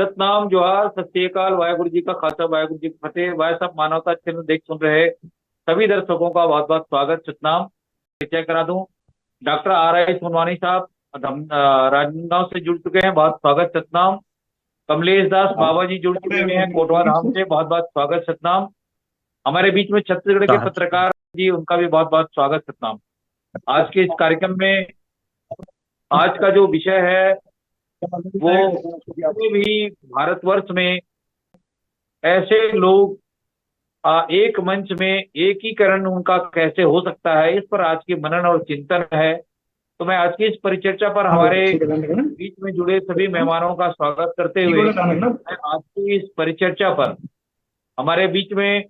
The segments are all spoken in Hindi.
सतनाम जोहार सत श्री अकाल वाहेगुरु जी का खालसा वाहेगुरु जी की फतेह। भाई साहब मानवता चैनल देख सुन रहे सभी दर्शकों का बहुत बहुत स्वागत। सतनाम परिचय करा दूं, डॉक्टर आर आई सोनवानी साहब राजनांदगांव से जुड़ चुके हैं, बहुत स्वागत सतनाम। कमलेश दास बाबा जी जुड़ चुके हैं कोटवा धाम से, बहुत बहुत स्वागत सतनाम। हमारे बीच में छत्तीसगढ़ के पत्रकार जी, उनका भी बहुत बहुत स्वागत सतनाम। आज के इस कार्यक्रम में आज का जो विषय है वो जितने भी भारतवर्ष में ऐसे लोग एक मंच में एकीकरण उनका कैसे हो सकता है, इस पर आज की मनन और चिंतन है। तो मैं आज की इस परिचर्चा पर हमारे बीच में जुड़े सभी मेहमानों का स्वागत करते हुए मैं आज की इस परिचर्चा पर हमारे बीच में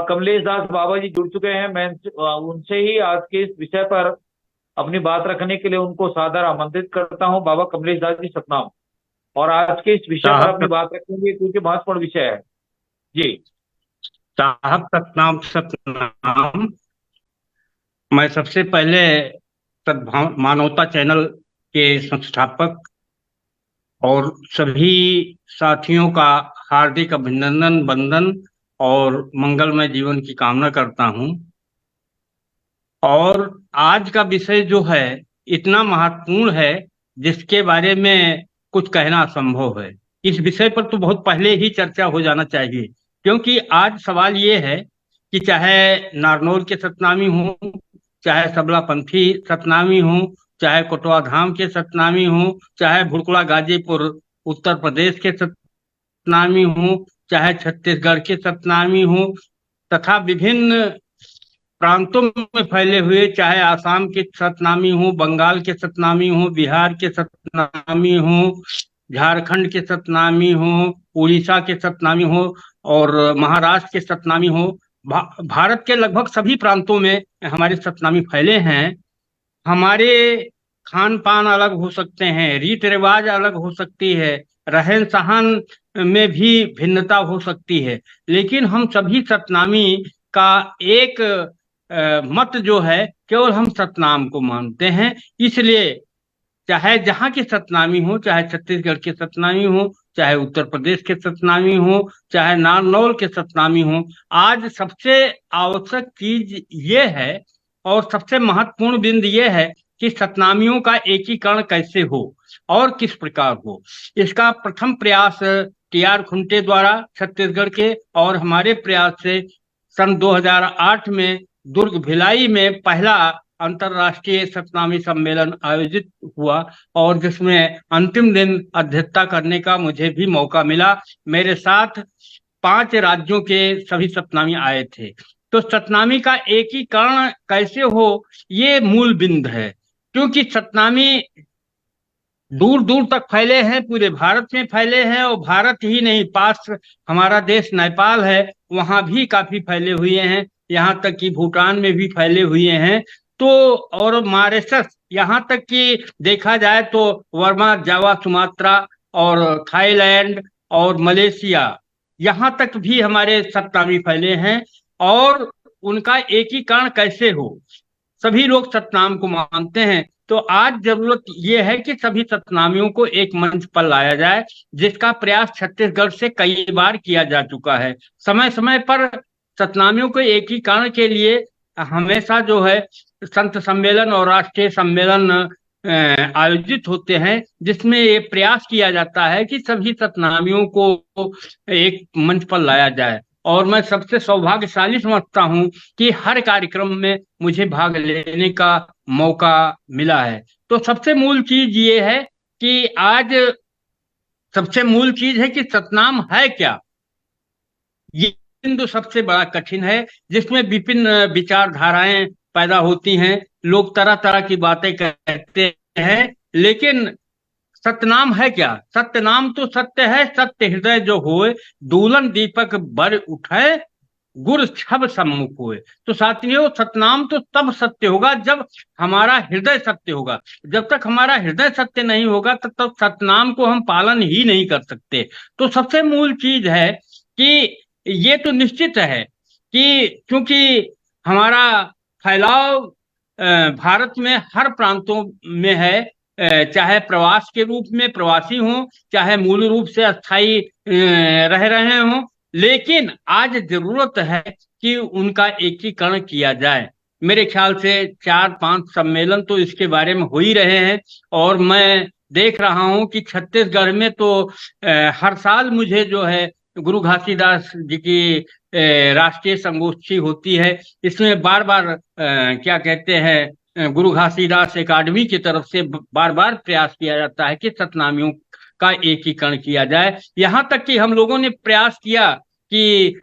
कमलेश दास बाबा जी जुड़ चुके हैं। मैं उनसे ही आज के इस विषय पर अपनी बात रखने के लिए उनको सादर आमंत्रित करता हूं। बाबा कमलेश दास जी सतनाम। और आज के इस विषय पर अपनी साहब बात रखेंगे क्योंकि महत्वपूर्ण विषय है जी। साहब सतनाम सतनाम। मैं सबसे पहले सद्भाव मानवता चैनल के संस्थापक और सभी साथियों का हार्दिक अभिनंदन वंदन और मंगलमय जीवन की कामना करता हूं। और आज का विषय जो है इतना महत्वपूर्ण है जिसके बारे में कुछ कहना असंभव है। इस विषय पर तो बहुत पहले ही चर्चा हो जाना चाहिए, क्योंकि आज सवाल ये है कि चाहे नारनौल के सतनामी हों, चाहे सबलापंथी सतनामी हों, चाहे कोटवा धाम के सतनामी हों, चाहे भुड़कुड़ा गाजीपुर उत्तर प्रदेश के सतनामी हों, चाहे छत्तीसगढ़ के सतनामी हों, तथा विभिन्न प्रांतों में फैले हुए, चाहे आसाम के सतनामी हो, बंगाल के सतनामी हो, बिहार के सतनामी हो, झारखंड के सतनामी हो, उड़ीसा के सतनामी हो और महाराष्ट्र के सतनामी हो। भारत के लगभग सभी प्रांतों में हमारे सतनामी फैले हैं। हमारे खान पान अलग हो सकते हैं, रीत रिवाज अलग हो सकती है, रहन सहन में भी भिन्नता हो सकती है, लेकिन हम सभी सतनामी का एक मत जो है केवल हम सतनाम को मानते हैं। इसलिए चाहे जहाँ के सतनामी हो, चाहे छत्तीसगढ़ के सतनामी हो, चाहे उत्तर प्रदेश के सतनामी हो, चाहे नारनौल के सतनामी हो, आज सबसे आवश्यक चीज ये है और सबसे महत्वपूर्ण बिंदु ये है कि सतनामियों का एकीकरण कैसे हो और किस प्रकार हो। इसका प्रथम प्रयास टी.आर. खुंटे द्वारा छत्तीसगढ़ के और हमारे प्रयास से सन 2008 में दुर्ग भिलाई में पहला अंतर्राष्ट्रीय सतनामी सम्मेलन आयोजित हुआ और जिसमें अंतिम दिन अध्यक्षता करने का मुझे भी मौका मिला। मेरे साथ 5 राज्यों के सभी सतनामी आए थे। तो सतनामी का एकीकरण कैसे हो, ये मूल बिंदु है, क्योंकि सतनामी दूर दूर तक फैले हैं, पूरे भारत में फैले हैं और भारत ही नहीं, पास हमारा देश नेपाल है, वहां भी काफी फैले हुए हैं, यहाँ तक कि भूटान में भी फैले हुए हैं। तो और मॉरिशस, यहाँ तक कि देखा जाए तो वर्मा, जावा, सुमात्रा और थाईलैंड और मलेशिया, यहाँ तक भी हमारे सतनामी फैले हैं। और उनका एकीकरण कैसे हो, सभी लोग सतनाम को मानते हैं। तो आज जरूरत यह है कि सभी सतनामियों को एक मंच पर लाया जाए, जिसका प्रयास छत्तीसगढ़ से कई बार किया जा चुका है। समय समय पर सतनामियों के एकीकरण के लिए हमेशा जो है संत सम्मेलन और राष्ट्रीय सम्मेलन आयोजित होते हैं, जिसमें ये प्रयास किया जाता है कि सभी सतनामियों को एक मंच पर लाया जाए। और मैं सबसे सौभाग्यशाली समझता हूं कि हर कार्यक्रम में मुझे भाग लेने का मौका मिला है। तो सबसे मूल चीज ये है कि आज सबसे मूल चीज है कि सतनाम है क्या, ये बिंदु सबसे बड़ा कठिन है, जिसमें विभिन्न विचारधाराएं पैदा होती हैं, लोग तरह तरह की बातें कहते हैं। लेकिन सतनाम है क्या? सत्यनाम तो सत्य है, सत्य हृदय जो होए, दूलन दीपक बर उठे, गुर छब सम्मुख हुए। तो साथियों, सतनाम तो तब सत्य होगा जब हमारा हृदय सत्य होगा। जब तक हमारा हृदय सत्य नहीं होगा तब तक सतनाम को हम पालन ही नहीं कर सकते। तो सबसे मूल चीज है कि ये तो निश्चित है कि क्योंकि हमारा फैलाव भारत में हर प्रांतों में है, चाहे प्रवास के रूप में प्रवासी हों, चाहे मूल रूप से अस्थायी रह रहे हों, लेकिन आज जरूरत है कि उनका एकीकरण किया जाए। मेरे ख्याल से 4-5 सम्मेलन तो इसके बारे में हो ही रहे हैं, और मैं देख रहा हूं कि छत्तीसगढ़ में तो हर साल मुझे जो है गुरु घासीदास जी की राष्ट्रीय संगोष्ठी होती है। इसमें बार बार क्या कहते हैं, गुरु घासीदास अकादमी की तरफ से बार बार प्रयास किया जाता है कि सतनामियों का एकीकरण किया जाए। यहाँ तक कि हम लोगों ने प्रयास किया कि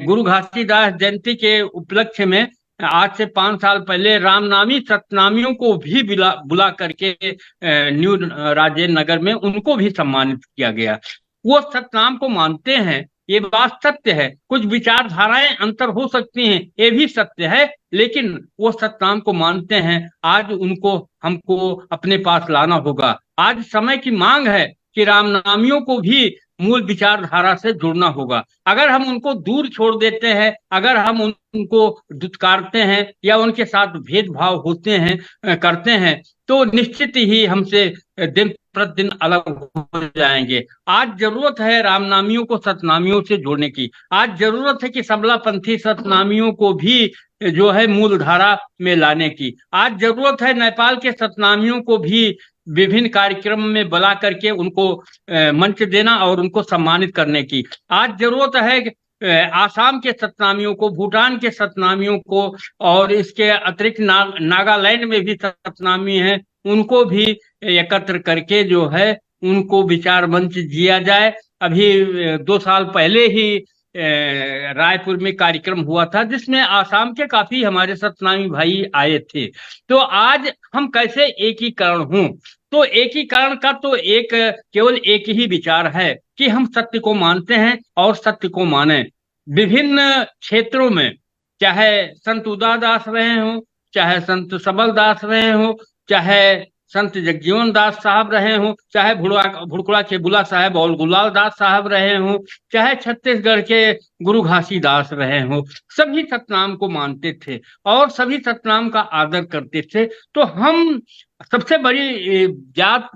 गुरु घासीदास जयंती के उपलक्ष्य में आज से 5 साल पहले रामनामी सतनामियों को भी बुला करके न्यू राजेंद्र नगर में उनको भी सम्मानित किया गया। वो सतनाम को मानते हैं, ये बात सत्य है। कुछ विचारधाराएं अंतर हो सकती हैं, ये भी सत्य है, लेकिन वो सतनाम को मानते हैं। आज उनको हमको अपने पास लाना होगा। आज समय की मांग है कि रामनामियों को भी मूल विचारधारा से जुड़ना होगा। अगर हम उनको दूर छोड़ देते हैं, अगर हम उनको दुत्कारते हैं या उनके साथ भेदभाव होते हैं करते हैं, तो निश्चित ही हमसे दिन प्रतिदिन अलग हो जाएंगे। आज जरूरत है रामनामियों को सतनामियों से जोड़ने की। आज जरूरत है कि सबलापंथी सतनामियों को भी जो है मूल धारा में लाने की। आज जरूरत है नेपाल के सतनामियों को भी विभिन्न कार्यक्रम में बुला करके उनको मंच देना और उनको सम्मानित करने की। आज जरूरत है आसाम के सतनामियों को, भूटान के सतनामियों को, और इसके अतिरिक्त नागालैंड में भी सतनामी हैं, उनको भी एकत्र करके जो है उनको विचार मंच दिया जाए। अभी 2 साल पहले ही रायपुर में कार्यक्रम हुआ था जिसमें आसाम के काफी हमारे सतनामी भाई आए थे। तो आज हम कैसे एकीकरण हों, तो एकीकरण का तो केवल एक ही विचार है कि हम सत्य को मानते हैं और सत्य को माने। विभिन्न क्षेत्रों में चाहे संत उदारदास रहे हों, चाहे संत सबलदास रहे हों, चाहे संत जगजीवन दास साहब रहे हों, चाहे भुड़कुड़ा के बुला साहब और गुलाल दास साहब रहे हों, चाहे छत्तीसगढ़ के गुरु घासीदास रहे हों, सभी सतनाम को मानते थे और सभी सतनाम का आदर करते थे। तो हम सबसे बड़ी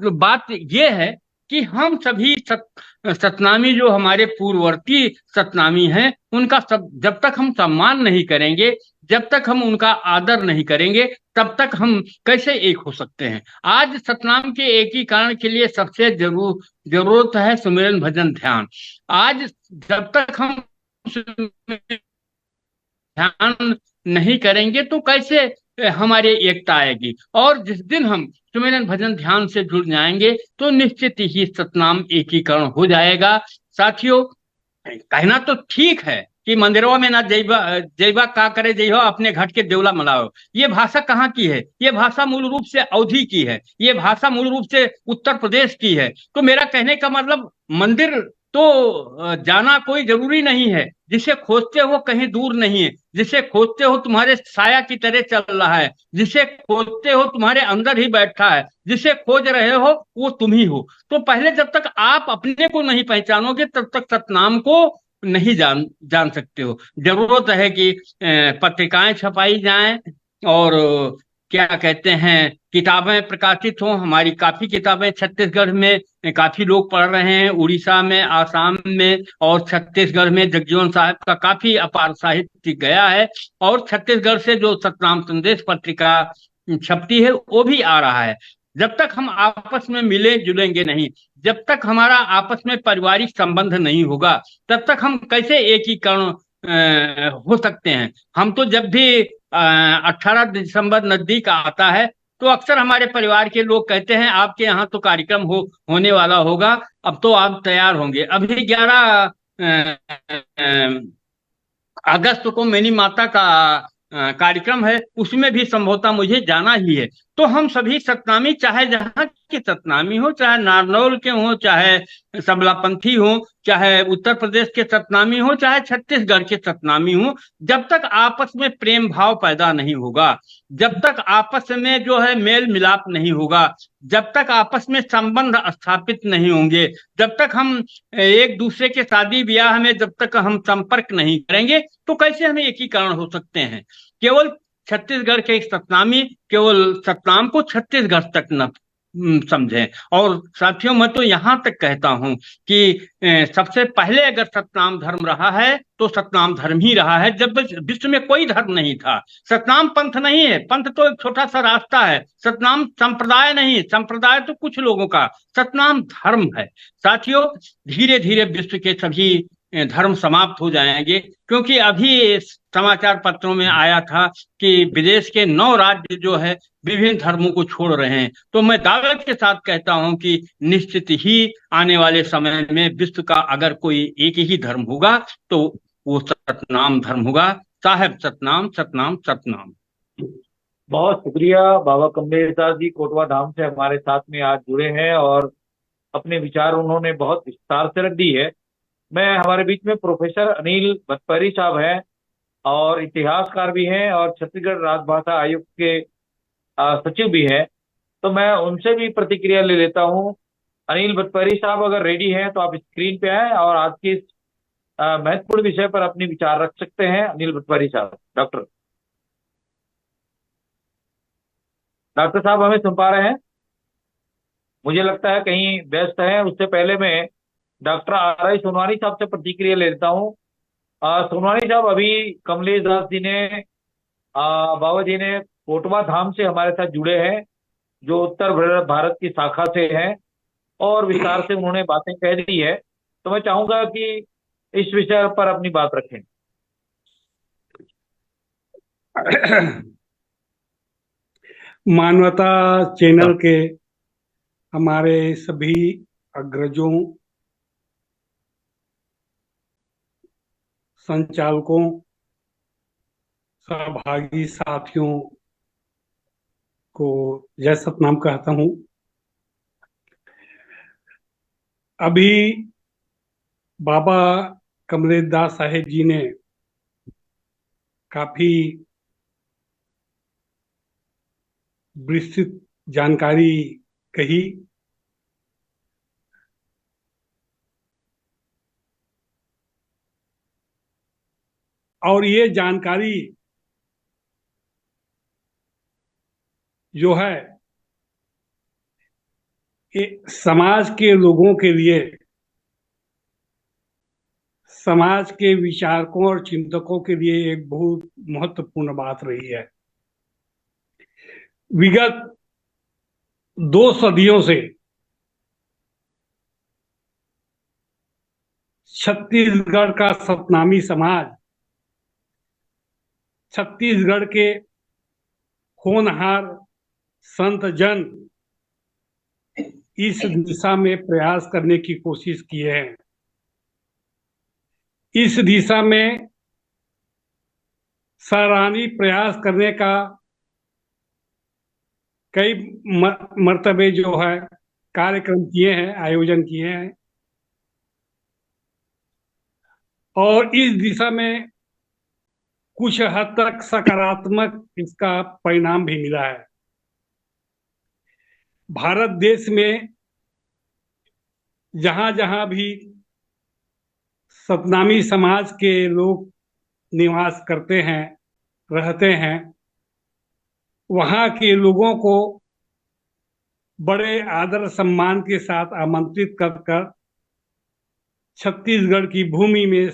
बात यह है कि हम सभी सतनामी जो हमारे पूर्ववर्ती सतनामी हैं, उनका जब तक हम सम्मान नहीं करेंगे, जब तक हम उनका आदर नहीं करेंगे, तब तक हम कैसे एक हो सकते हैं। आज सतनाम के एकीकरण के लिए सबसे जरूरत है सुमिरन भजन ध्यान। आज जब तक हम ध्यान नहीं करेंगे तो कैसे हमारी एकता आएगी। और जिस दिन हम सुमिरन भजन ध्यान से जुड़ जाएंगे तो निश्चित ही सतनाम एकीकरण हो जाएगा। साथियों, कहना तो ठीक है कि मंदिरों में ना जैबा का करे जइहो, अपने घट के देवला मनाओ। ये भाषा कहाँ की है? ये भाषा मूल रूप से अवधी की है, ये भाषा मूल रूप से उत्तर प्रदेश की है। तो मेरा कहने का मतलब, मंदिर तो जाना कोई जरूरी नहीं है। जिसे खोजते हो कहीं दूर नहीं है, जिसे खोजते हो तुम्हारे साया की तरह चल रहा है, जिसे खोजते हो तुम्हारे अंदर ही बैठा है, जिसे खोज रहे हो वो तुम ही हो। तो पहले जब तक आप अपने को नहीं पहचानोगे तब तक सतनाम को नहीं जान सकते हो। जरूरत है कि पत्रिकाएं छपाई जाएं और क्या कहते हैं, किताबें प्रकाशित हों। हमारी काफी किताबें छत्तीसगढ़ में काफी लोग पढ़ रहे हैं, उड़ीसा में, आसाम में और छत्तीसगढ़ में जगजीवन साहब का काफी अपार साहित्य गया है। और छत्तीसगढ़ से जो सतनाम संदेश पत्रिका छपती है वो भी आ रहा है। जब तक हम आपस में मिले जुलेंगे नहीं, जब तक हमारा आपस में पारिवारिक संबंध नहीं होगा, तब तक हम कैसे एकीकरण हो सकते हैं। हम तो जब भी 18 दिसंबर नजदीक आता है तो अक्सर हमारे परिवार के लोग कहते हैं आपके यहाँ तो कार्यक्रम होने वाला होगा, अब तो आप तैयार होंगे। अभी 11 अगस्त को मेरी माता का कार्यक्रम है, उसमें भी संभवतः मुझे जाना ही है। तो हम सभी सतनामी, चाहे जहाँ के सतनामी हो, चाहे नारनौल के हो, चाहे सबलापंथी हो, चाहे उत्तर प्रदेश के सतनामी हो, चाहे छत्तीसगढ़ के सतनामी हो, जब तक आपस में प्रेम भाव पैदा नहीं होगा, जब तक आपस में जो है मेल मिलाप नहीं होगा, जब तक आपस में संबंध स्थापित नहीं होंगे, जब तक हम एक दूसरे के शादी ब्याह में जब तक हम संपर्क नहीं करेंगे, तो कैसे हमें एकीकरण हो सकते हैं। केवल छत्तीसगढ़ के सतनामी केवल सतनाम को छत्तीसगढ़ तक न समझें। और साथियों, मैं तो यहाँ तक कहता हूँ कि सबसे पहले अगर सतनाम धर्म रहा है तो सतनाम धर्म ही रहा है, जब विश्व में कोई धर्म नहीं था। सतनाम पंथ नहीं है, पंथ तो एक छोटा सा रास्ता है। सतनाम संप्रदाय नहीं, संप्रदाय तो कुछ लोगों का, सतनाम धर्म है। साथियों, धीरे धीरे विश्व के सभी धर्म समाप्त हो जाएंगे, क्योंकि अभी समाचार पत्रों में आया था कि विदेश के 9 राज्य जो है विभिन्न धर्मों को छोड़ रहे हैं। तो मैं दावे के साथ कहता हूं कि निश्चित ही आने वाले समय में विश्व का अगर कोई एक ही धर्म होगा तो वो सतनाम धर्म होगा। साहेब सतनाम, सतनाम, सतनाम। बहुत शुक्रिया। बाबा कमलेश दास जी कोटवा धाम से हमारे साथ में आज जुड़े हैं और अपने विचार उन्होंने बहुत विस्तार से रख दी है। मैं हमारे बीच में प्रोफेसर अनिल भतपरी साहब हैं और इतिहासकार भी हैं और छत्तीसगढ़ राजभाषा आयोग के सचिव भी हैं। तो मैं उनसे भी प्रतिक्रिया ले लेता हूं। अनिल भतपरी साहब अगर रेडी हैं तो आप स्क्रीन पे आए और आज के इस महत्वपूर्ण विषय पर अपने विचार रख सकते हैं। अनिल भतपरी साहब, डॉक्टर डॉक्टर साहब हमें सुन पा रहे हैं? मुझे लगता है कहीं व्यस्त है। उससे पहले मैं डॉक्टर आर आई सोनवानी साहब से प्रतिक्रिया ले लेता हूँ। सोनवानी साहब, अभी कमलेश दास जी ने बाबा जी ने कोटवा धाम से हमारे साथ जुड़े हैं, जो उत्तर भारत की शाखा से हैं और विस्तार से उन्होंने बातें कह दी है। तो मैं चाहूंगा कि इस विषय पर अपनी बात रखें। मानवता चैनल के हमारे सभी अग्रजों, संचालकों, सहभागी साथियों को जय सतनाम कहता हूं। अभी बाबा कमलेश दास साहेब जी ने काफी विस्तृत जानकारी कही। और ये जानकारी जो है ये समाज के लोगों के लिए, समाज के विचारकों और चिंतकों के लिए एक बहुत महत्वपूर्ण बात रही है। विगत 2 सदियों से छत्तीसगढ़ का सतनामी समाज छत्तीसगढ़ के होनहार संत जन इस दिशा में प्रयास करने की कोशिश किए हैं। इस दिशा में सराहनीय प्रयास करने का कई मर्तबे जो है कार्यक्रम किए हैं, आयोजन किए हैं और इस दिशा में कुछ हद तक सकारात्मक इसका परिणाम भी मिला है। भारत देश में जहां जहां भी सतनामी समाज के लोग निवास करते हैं, रहते हैं, वहां के लोगों को बड़े आदर सम्मान के साथ आमंत्रित कर कर छत्तीसगढ़ की भूमि में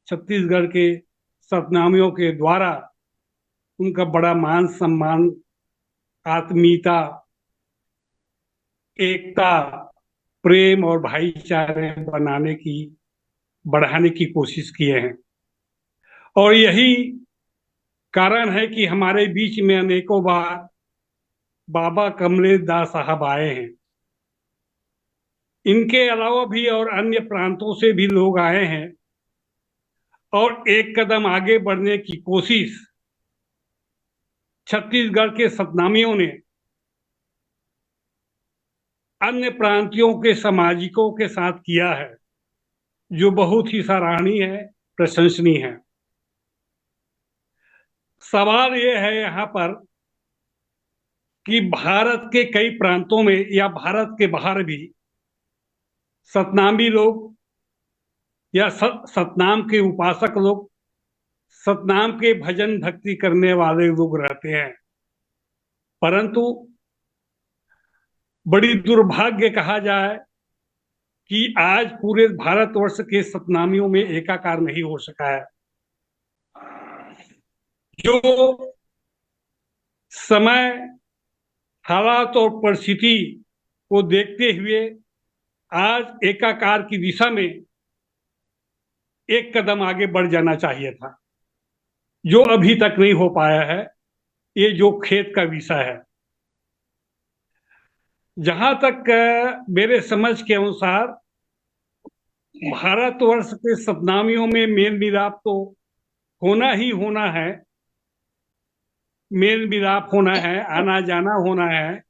छत्तीसगढ़ के सतनामियों के द्वारा उनका बड़ा मान सम्मान, आत्मीयता, एकता, प्रेम और भाईचारे बढ़ाने की कोशिश किए हैं। और यही कारण है कि हमारे बीच में अनेकों बार बाबा कमलेश दास साहब आए हैं। इनके अलावा भी और अन्य प्रांतों से भी लोग आए हैं और एक कदम आगे बढ़ने की कोशिश छत्तीसगढ़ के सतनामियों ने अन्य प्रांतियों के सामाजिकों के साथ किया है, जो बहुत ही सराहनीय है, प्रशंसनीय है। सवाल यह है यहाँ पर कि भारत के कई प्रांतों में या भारत के बाहर भी सतनामी लोग या सतनाम के उपासक लोग, सतनाम के भजन भक्ति करने वाले लोग रहते हैं, परंतु बड़ी दुर्भाग्य कहा जाए कि आज पूरे भारतवर्ष के सतनामियों में एकाकार नहीं हो सका है। जो समय, हालात और परिस्थिति को देखते हुए आज एकाकार की दिशा में एक कदम आगे बढ़ जाना चाहिए था, जो अभी तक नहीं हो पाया है। ये जो खेद का विषय है, जहां तक मेरे समझ के अनुसार भारतवर्ष के सतनामियों में मेल मिलाप तो होना ही होना है, मेल मिलाप होना है, आना जाना होना है,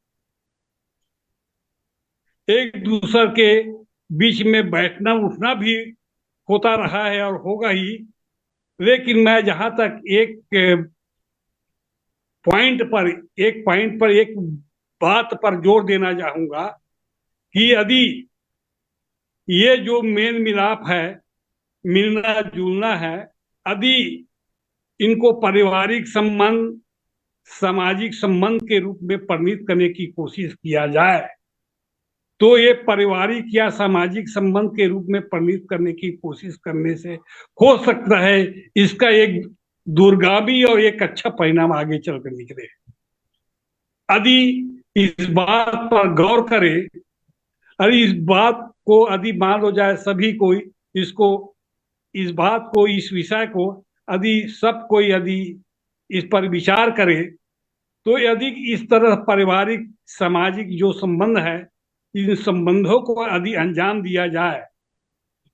एक दूसरे के बीच में बैठना उठना भी होता रहा है और होगा ही। लेकिन मैं जहां तक एक पॉइंट पर एक बात पर जोर देना चाहूंगा कि यदि ये जो मेल मिलाप है, मिलना जुलना है, यदि इनको पारिवारिक संबंध, सामाजिक संबंध के रूप में परिणित करने की कोशिश किया जाए, तो ये पारिवारिक या सामाजिक संबंध के रूप में परिणित करने की कोशिश करने से हो सकता है इसका एक दूरगामी और एक अच्छा परिणाम आगे चलकर निकले। यदि इस बात पर गौर करे, अरे इस बात को यदि मान लो जाए, सभी कोई इसको, इस बात को, इस विषय को यदि सब कोई यदि इस पर विचार करे, तो यदि इस तरह पारिवारिक सामाजिक जो संबंध है, इन संबंधों को यदि अंजाम दिया जाए,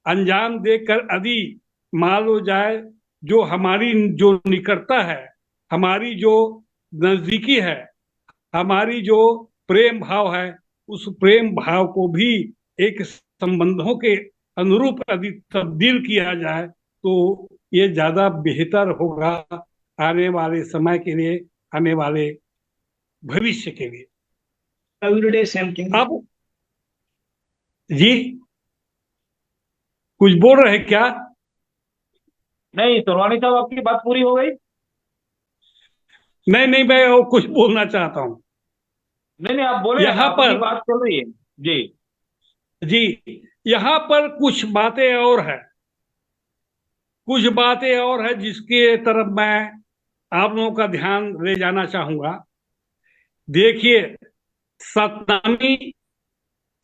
अंजाम देकर यदि मान लो जाए, जो हमारी जो निकटता है, हमारी जो नजदीकी है, हमारी जो प्रेम भाव है, उस प्रेम भाव को भी एक संबंधों के अनुरूप यदि तब्दील किया जाए, तो ये ज्यादा बेहतर होगा आने वाले समय के लिए, आने वाले भविष्य के लिए। Everyday same thing. अब जी कुछ बोल रहे क्या? नहीं सोनवानी साहब, आपकी बात पूरी हो गई? नहीं, मैं और कुछ बोलना चाहता हूं। नहीं, आप बोले, यहाँ आपकी पर बात चल रही है जी। यहाँ पर कुछ बातें और है, कुछ बातें और है जिसके तरफ मैं आप लोगों का ध्यान ले जाना चाहूंगा। देखिए,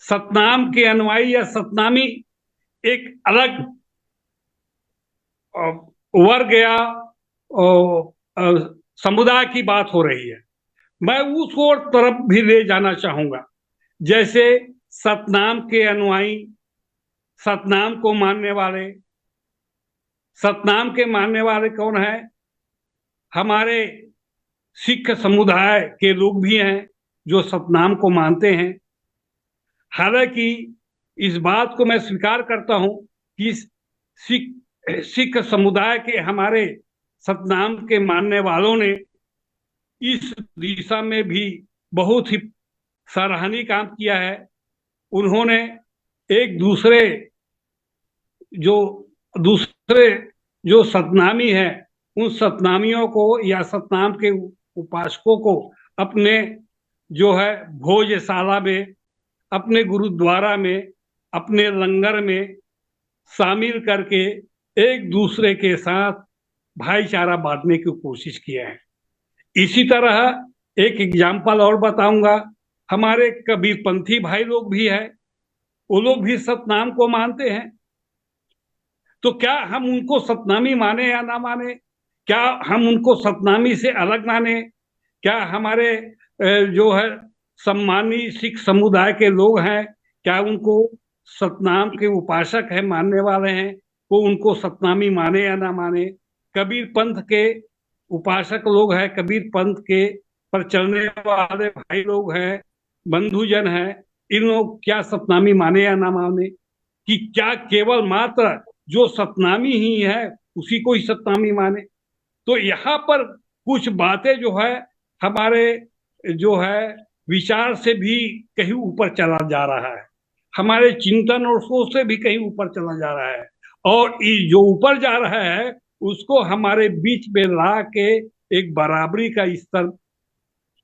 सतनाम के अनुयायी या सतनामी एक अलग वर्ग या समुदाय की बात हो रही है। मैं उस और तरफ भी ले जाना चाहूंगा। जैसे सतनाम के अनुयायी, सतनाम को मानने वाले, सतनाम के मानने वाले कौन है? हमारे सिख समुदाय के लोग भी हैं जो सतनाम को मानते हैं। हालांकि इस बात को मैं स्वीकार करता हूं कि सिख समुदाय के हमारे सतनाम के मानने वालों ने इस दिशा में भी बहुत ही सराहनीय काम किया है। उन्होंने एक दूसरे जो सतनामी है, उन सतनामियों को या सतनाम के उपासकों को अपने जो है भोजशाला में, अपने गुरुद्वारा में, अपने लंगर में शामिल करके एक दूसरे के साथ भाईचारा बांटने की कोशिश किया है। इसी तरह एक एग्जाम्पल और बताऊंगा, हमारे कबीरपंथी भाई लोग भी है, वो लोग भी सतनाम को मानते हैं। तो क्या हम उनको सतनामी माने या ना माने, क्या हम उनको सतनामी से अलग माने, क्या हमारे जो है सम्मानी सिख समुदाय के लोग हैं, क्या उनको सतनाम के उपासक है, मानने वाले हैं, वो उनको सतनामी माने या ना माने, कबीर पंथ के उपासक लोग हैं, कबीर पंथ के पर चलने वाले भाई लोग हैं, बंधुजन हैं, इन लोग क्या सतनामी माने या ना माने, कि क्या केवल मात्र जो सतनामी ही है उसी को ही सतनामी माने? तो यहाँ पर कुछ बातें जो है हमारे जो है विचार से भी कहीं ऊपर चला जा रहा है, हमारे चिंतन और सोच से भी कहीं ऊपर चला जा रहा है, और जो ऊपर जा रहा है उसको हमारे बीच में ला के एक बराबरी का स्तर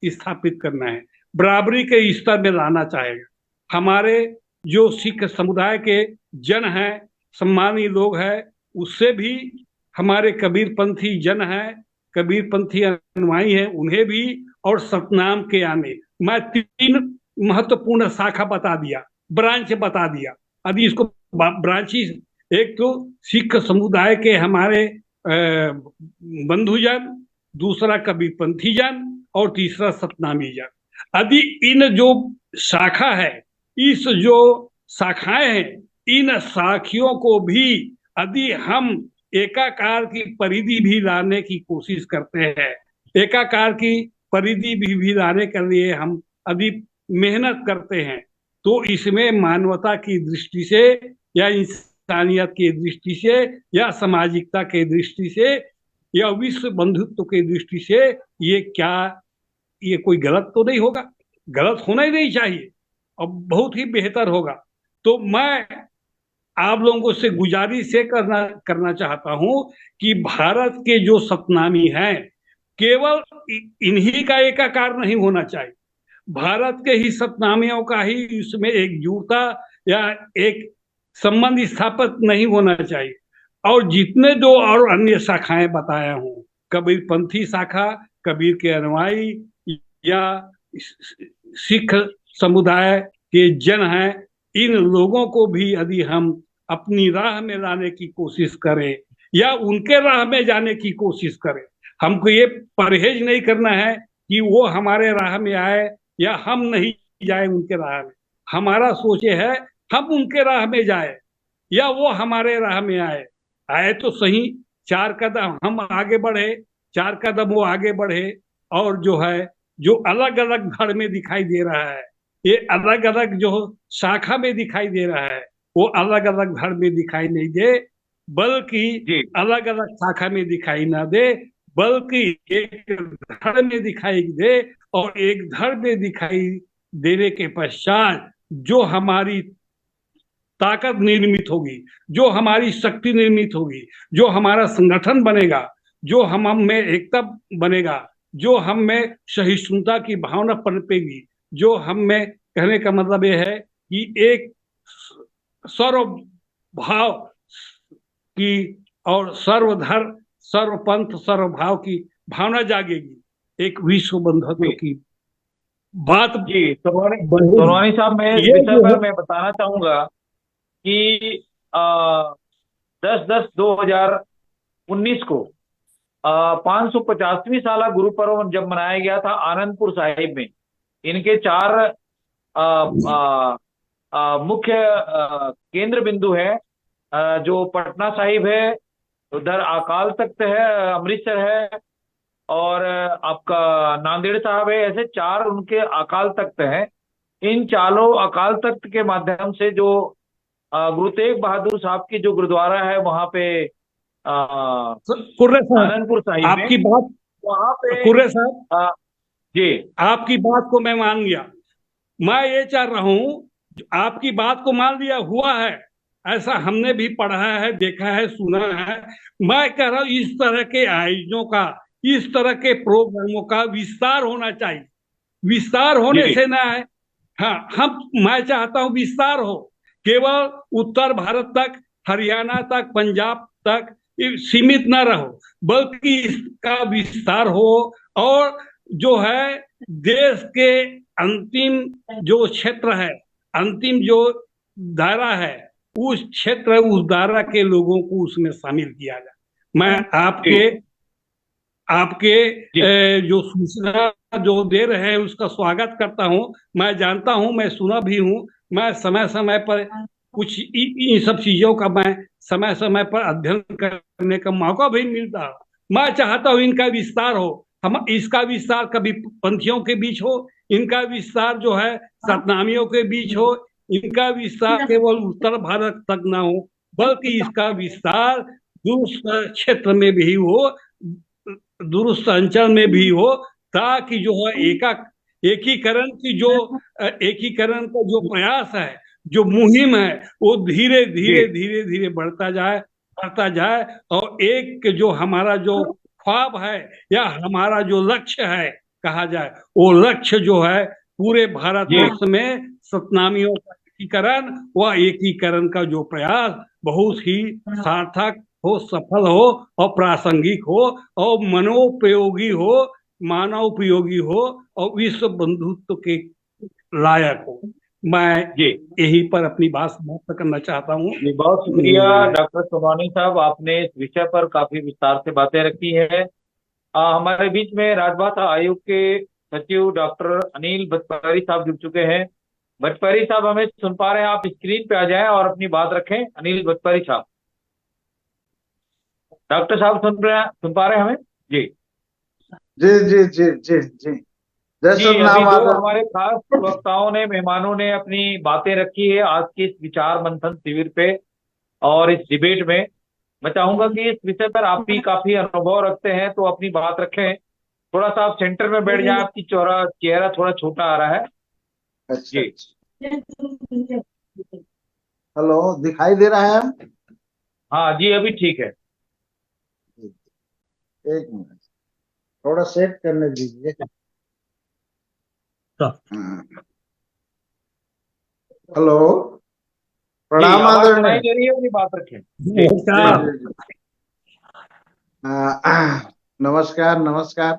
स्थापित करना है। बराबरी के स्तर में लाना चाहेगा। हमारे जो सिख समुदाय के जन हैं, सम्मानीय लोग हैं, उससे भी हमारे कबीरपंथी जन हैं, कबीरपंथी अनुयायी हैं, उन्हें भी, और सतनाम के आने, मैं 3 महत्वपूर्ण शाखा बता दिया, ब्रांच बता दिया। अभी इसको ब्रांचेस, एक तो सिख समुदाय के हमारे बंधुजन, दूसरा कबीरपंथी जन, और तीसरा सतनामी जन। यदि इन जो शाखा है, इस जो शाखाएं हैं, इन शाखियों को भी यदि हम एकाकार की परिधि भी लाने की कोशिश करते हैं, एकाकार की परिधि भी लाने के लिए हम यदि मेहनत करते हैं, तो इसमें मानवता की दृष्टि से, या इंसानियत की दृष्टि से, या सामाजिकता की दृष्टि से, या विश्व बंधुत्व की दृष्टि से ये कोई गलत तो नहीं होगा, गलत होना ही नहीं चाहिए, और बहुत ही बेहतर होगा। तो मैं आप लोगों से गुजारिश ये करना चाहता हूं कि भारत के जो सतनामी हैं, केवल इन्हीं का एकाकार नहीं होना चाहिए, भारत के ही सतनामियों का ही इसमें एकजुटता या एक संबंध स्थापित नहीं होना चाहिए। और जितने जो और अन्य शाखाएं बताया हूं, कबीरपंथी शाखा, कबीर के अनुयायी, या सिख समुदाय के जन हैं, इन लोगों को भी यदि हम अपनी राह में लाने की कोशिश करें, या उनके राह में जाने की कोशिश करें, हमको ये परहेज नहीं करना है कि वो हमारे राह में आए या हम नहीं जाए उनके राह में। हमारा सोच है हम उनके राह में जाए या वो हमारे राह में आए तो सही, 4 कदम हम आगे बढ़े, 4 कदम वो आगे बढ़े, और जो है, जो अलग अलग धड़ में दिखाई दे रहा है, ये अलग अलग जो शाखा में दिखाई दे रहा है, वो अलग अलग धड़ में दिखाई नहीं दे, बल्कि अलग अलग शाखा में दिखाई ना दे, बल्कि एक धड़ में दिखाई दे, और एक धड़ में दिखाई देने के पश्चात जो हमारी ताकत निर्मित होगी, जो हमारी शक्ति निर्मित होगी, जो हमारा संगठन बनेगा, जो हम में एकता बनेगा, जो हम में सहिष्णुता की भावना पनपेगी, जो हम में, कहने का मतलब यह है कि एक सर्वभाव की और सर्वधर्म, सर्वपंथ, सर्वभाव की भावना जागेगी, एक विश्व बंधुत्व की बात। जी सोनवानी साहब, मैं इस विषय पर मैं बताना चाहूंगा कि 10/10/2019 को 550वीं साला गुरु पर्व जब मनाया गया था आनंदपुर साहिब में, इनके 4 मुख्य केंद्र बिंदु है, जो पटना साहिब है, उधर अकाल तख्त है, अमृतसर है, और आपका नांदेड़ साहब है। ऐसे 4 उनके अकाल तख्त हैं। इन चारों अकाल तख्त के माध्यम से जो गुरु तेग बहादुर साहब की जो गुरुद्वारा है वहां पे आनंदपुर साहिब आपकी बात, वहां पे कुर्रे साहब, जी आपकी बात को मैं मान गया। मैं ये चाह रहा हूं, आपकी बात को मान लिया, हुआ है ऐसा, हमने भी पढ़ा है, देखा है, सुना है। मैं कह रहा हूं इस तरह के आयोजनों का, इस तरह के प्रोग्रामों का विस्तार होना चाहिए। विस्तार होने से ना है, हाँ, मैं चाहता हूं विस्तार हो, केवल उत्तर भारत तक, हरियाणा तक, पंजाब तक सीमित न रहो, बल्कि इसका विस्तार हो, और जो है देश के अंतिम जो क्षेत्र है, अंतिम जो दायरा है, उस क्षेत्र, उस दायरा के लोगों को उसमें शामिल किया जाए। मैं आपके जो सूचना जो दे रहे हैं उसका स्वागत करता हूं। मैं जानता हूं, मैं सुना भी हूं, मैं समय समय पर कुछ इन सब चीजों का मैं समय समय पर अध्ययन करने का मौका भी मिलता। मैं चाहता हूं इनका विस्तार हो, हम इसका विस्तार कभी पंथियों के बीच हो, इनका विस्तार जो है सतनामियों के बीच हो, इनका विस्तार केवल उत्तर भारत तक ना हो, बल्कि इसका विस्तार दूरस्थ क्षेत्र में भी हो, दूरस्थ अंचल में भी हो, ताकि जो है एकीकरण का जो प्रयास है, जो मुहिम है, वो धीरे धीरे बढ़ता जाए, और एक जो हमारा जो ख्वाब है या हमारा जो लक्ष्य है कहा जाए, वो लक्ष्य जो है पूरे जी भारतवर्ष में सतनामियों का एकीकरण व एकीकरण का जो प्रयास बहुत ही सार्थक हो, सफल हो और प्रासंगिक हो और मनोपयोगी हो, मानवोपयोगी हो और विश्व बंधुत्व के लायक हो। मैं जी यही पर अपनी बात समाप्त करना चाहता हूँ। जी, बहुत शुक्रिया डॉक्टर सोनवानी साहब, आपने इस विषय पर काफी विस्तार से बातें रखी है। हमारे बीच में राजभाषा आयोग के सचिव डॉक्टर अनिल भटपारी साहब जुड़ चुके हैं। भटपारी साहब हमें सुन पा रहे हैं? आप स्क्रीन पे आ जाएं और अपनी बात रखें। अनिल भटपारी साहब, डॉक्टर साहब सुन पा रहे हैं हमें? जी जी जी जी जी जी। जय जी, अभी सतनाम जो आदर। हमारे खास वक्ताओं ने, मेहमानों ने अपनी बातें रखी है आज के इस विचार मंथन शिविर पे और इस डिबेट में, मैं चाहूंगा कि इस विषय पर आप भी काफी अनुभव रखते हैं तो अपनी बात रखें। थोड़ा सा आप सेंटर में बैठ जाए, आपकी चेहरा थोड़ा छोटा आ रहा है। अच्छा जी अच्छा। हेलो, दिखाई दे रहा है? हाँ जी, अभी ठीक है। एक मिनट, थोड़ा सेट करने दीजिए। हाँ। हेलो, जी, प्रणाम आवाज आदरणीय। सुनाई दे रही है? अपनी बात रखें। जी जी नमस्कार। जी जी। नमस्कार नमस्कार।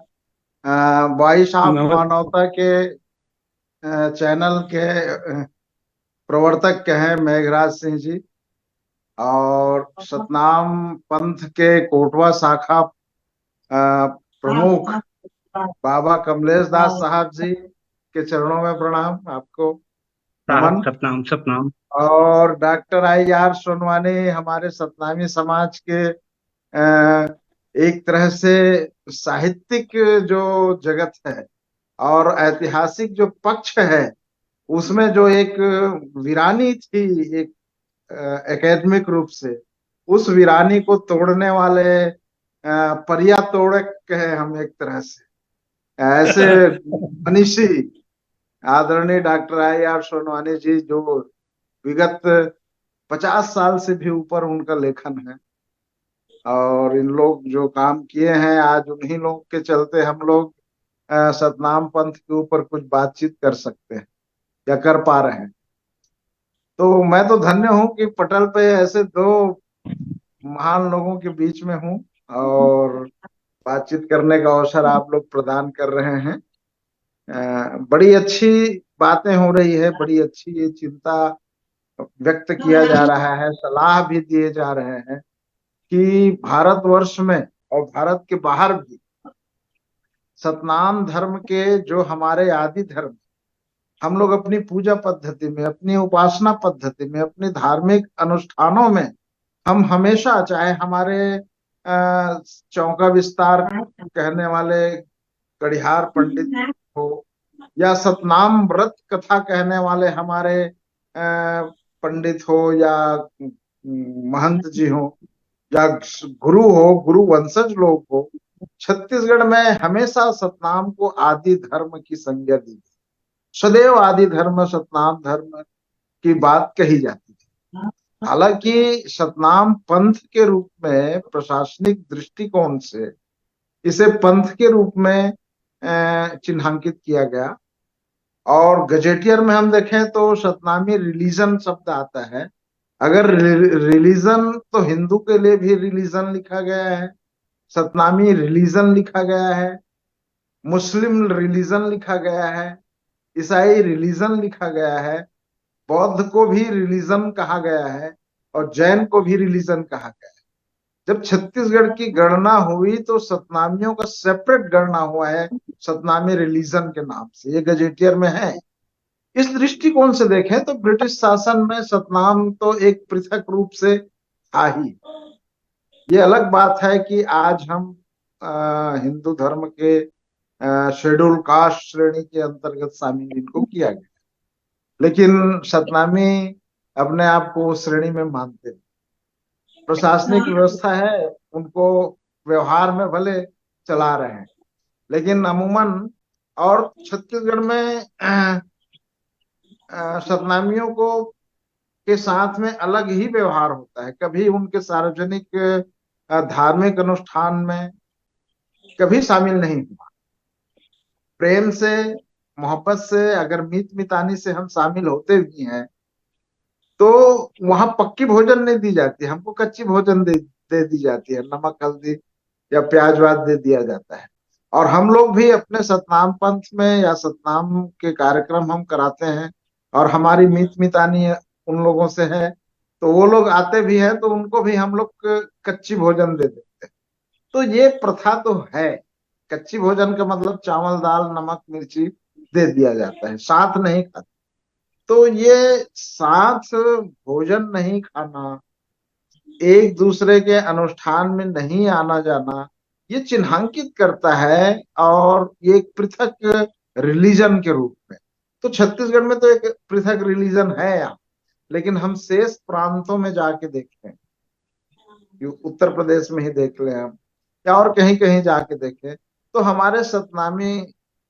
वॉइस ऑफ नमस्कार। मानवता के चैनल के प्रवर्तक के हैं मेघराज सिंह जी, और सतनाम पंथ के कोटवा शाखा प्रमुख बाबा कमलेश दास साहब जी के चरणों में प्रणाम, आपको साहब नमन। सतनाम सतनाम। और डॉक्टर IR सोनवानी हमारे सतनामी समाज के अ, एक तरह से साहित्यिक जो जगत है और ऐतिहासिक जो पक्ष है उसमें जो एक वीरानी थी, एक एकेडमिक रूप से उस वीरानी को तोड़ने वाले परिया तोड़क हैं हम एक तरह से, ऐसे मनीषी आदरणीय डॉक्टर IR सोनवानी जी, जो विगत 50 साल से भी ऊपर उनका लेखन है और इन लोग जो काम किए हैं आज उन्हीं लोग के चलते हम लोग सतनाम पंथ के ऊपर कुछ बातचीत कर सकते हैं या कर पा रहे हैं। तो मैं तो धन्य हूं कि पटल पे ऐसे दो महान लोगों के बीच में हूं और बातचीत करने का अवसर आप लोग प्रदान कर रहे हैं। बड़ी अच्छी बातें हो रही है, बड़ी अच्छी ये चिंता व्यक्त किया जा रहा है, सलाह भी दिए जा रहे हैं कि भारतवर्ष में और भारत के बाहर भी सतनाम धर्म के जो हमारे आदि धर्म, हम लोग अपनी पूजा पद्धति में, अपनी उपासना पद्धति में, अपने धार्मिक अनुष्ठानों में हम हमेशा, चाहे हमारे चौका विस्तार कहने वाले कड़िहार पंडित हो या सतनाम व्रत कथा कहने वाले हमारे पंडित हो या महंत जी हो या गुरु हो, गुरु वंशज लोग हो, छत्तीसगढ़ में हमेशा सतनाम को आदि धर्म की संज्ञा दी, सदैव आदि धर्म सतनाम धर्म की बात कही जाती थी। हालांकि सतनाम पंथ के रूप में प्रशासनिक दृष्टिकोण से इसे पंथ के रूप में चिन्हांकित किया गया और गजेटियर में हम देखें तो सतनामी रिलीजन शब्द आता है। अगर रिलीजन तो हिंदू के लिए भी रिलीजन लिखा गया है, सतनामी रिलीजन लिखा गया है, मुस्लिम रिलीजन लिखा गया है, ईसाई रिलीजन लिखा गया है, बौद्ध को भी रिलीजन कहा गया है और जैन को भी रिलीजन कहा गया है। जब छत्तीसगढ़ की गणना हुई तो सतनामियों का सेपरेट गणना हुआ है सतनामी रिलीजन के नाम से, ये गजेटियर में है। इस दृष्टिकोण से देखें तो ब्रिटिश शासन में सतनाम तो एक पृथक रूप से था ही। ये अलग बात है कि आज हम हिंदू धर्म के शेड्यूल कास्ट श्रेणी के अंतर्गत शामिल इनको किया गया, लेकिन सतनामी अपने आप को उस श्रेणी में मानते हैं। प्रशासनिक व्यवस्था है, उनको व्यवहार में भले चला रहे हैं, लेकिन अमूमन और छत्तीसगढ़ में सतनामियों को के साथ में अलग ही व्यवहार होता है। कभी उनके सार्वजनिक धार्मिक अनुष्ठान में कभी शामिल नहीं हुआ, प्रेम से मोहब्बत से, अगर मीत मितानी से हम शामिल होते भी हैं तो वहां पक्की भोजन नहीं दी जाती, हमको कच्ची भोजन दे दी जाती है, नमक हल्दी या प्याज व्याज दे दिया जाता है। और हम लोग भी अपने सतनाम पंथ में या सतनाम के कार्यक्रम हम कराते हैं, और हमारी मीत मितानी उन लोगों से है, तो वो लोग आते भी हैं तो उनको भी हम लोग कच्ची भोजन दे देते हैं। तो ये प्रथा तो है। कच्ची भोजन का मतलब चावल दाल नमक मिर्ची दे दिया जाता है, साथ नहीं खाते। तो ये साथ भोजन नहीं खाना, एक दूसरे के अनुष्ठान में नहीं आना जाना, ये चिन्हांकित करता है, और ये एक पृथक रिलीजन के रूप में। तो छत्तीसगढ़ में तो एक पृथक रिलीजन है यहाँ, लेकिन हम शेष प्रांतों में जाके देखें, उत्तर प्रदेश में ही देख लें हम, या और कहीं कहीं जाके देखें, तो हमारे सतनामी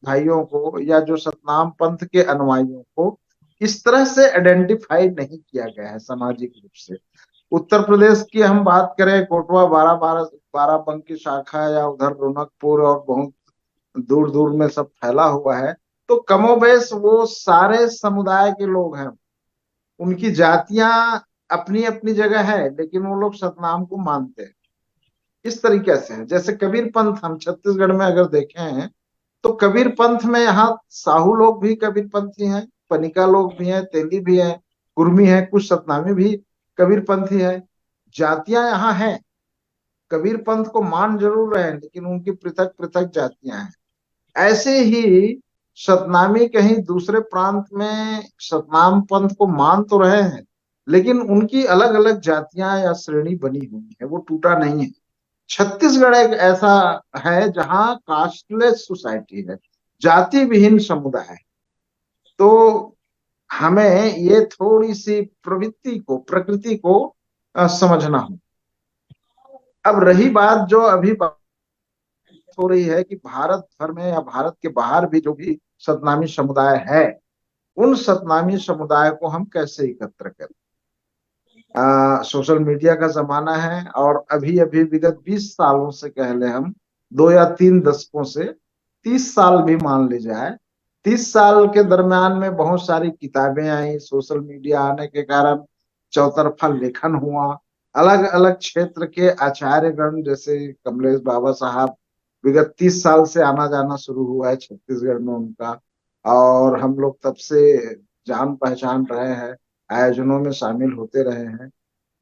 भाइयों को या जो सतनाम पंथ के अनुयायियों को इस तरह से आइडेंटिफाई नहीं किया गया है सामाजिक रूप से। उत्तर प्रदेश की हम बात करें, कोटवा बाराबंकी शाखा, या उधर रौनकपुर, और बहुत दूर दूर में सब फैला हुआ है, तो कमोबेश वो सारे समुदाय के लोग हैं। उनकी जातियां अपनी अपनी जगह है, लेकिन वो लोग सतनाम को मानते हैं। इस तरीके से है, जैसे कबीर पंथ हम छत्तीसगढ़ में अगर देखे हैं, तो कबीर पंथ में यहाँ साहू लोग भी कबीर पंथी हैं, पनिका लोग भी हैं, तेली भी हैं, कुर्मी हैं, कुछ सतनामी भी कबीर पंथी है। जातियां यहाँ हैं, कबीर पंथ को मान जरूर रहे हैं, लेकिन उनकी पृथक पृथक जातियां हैं। ऐसे ही सतनामी कहीं दूसरे प्रांत में सतनाम पंथ को मान तो रहे हैं, लेकिन उनकी अलग अलग जातियां या श्रेणी बनी हुई है, वो टूटा नहीं है। छत्तीसगढ़ एक ऐसा है जहां कास्टलेस सोसाइटी है, जाति विहीन समुदाय है। तो हमें ये थोड़ी सी प्रवृत्ति को, प्रकृति को समझना हो। अब रही बात जो अभी बात हो रही है कि भारत भर में या भारत के बाहर भी जो भी सतनामी समुदाय है, उन सतनामी समुदाय को हम कैसे एकत्र करें। सोशल मीडिया का जमाना है, और अभी अभी विगत 20 सालों से कह ले हम, 2 या 3 दशकों से, 30 साल भी मान ली जाए, 30 साल के दरम्यान में बहुत सारी किताबें आई, सोशल मीडिया आने के कारण चौतरफा लेखन हुआ, अलग अलग क्षेत्र के आचार्यगण जैसे कमलेश बाबा साहब, विगत 30 साल से आना जाना शुरू हुआ है छत्तीसगढ़ में उनका, और हम लोग तब से जान पहचान रहे हैं, आयोजनों में शामिल होते रहे हैं,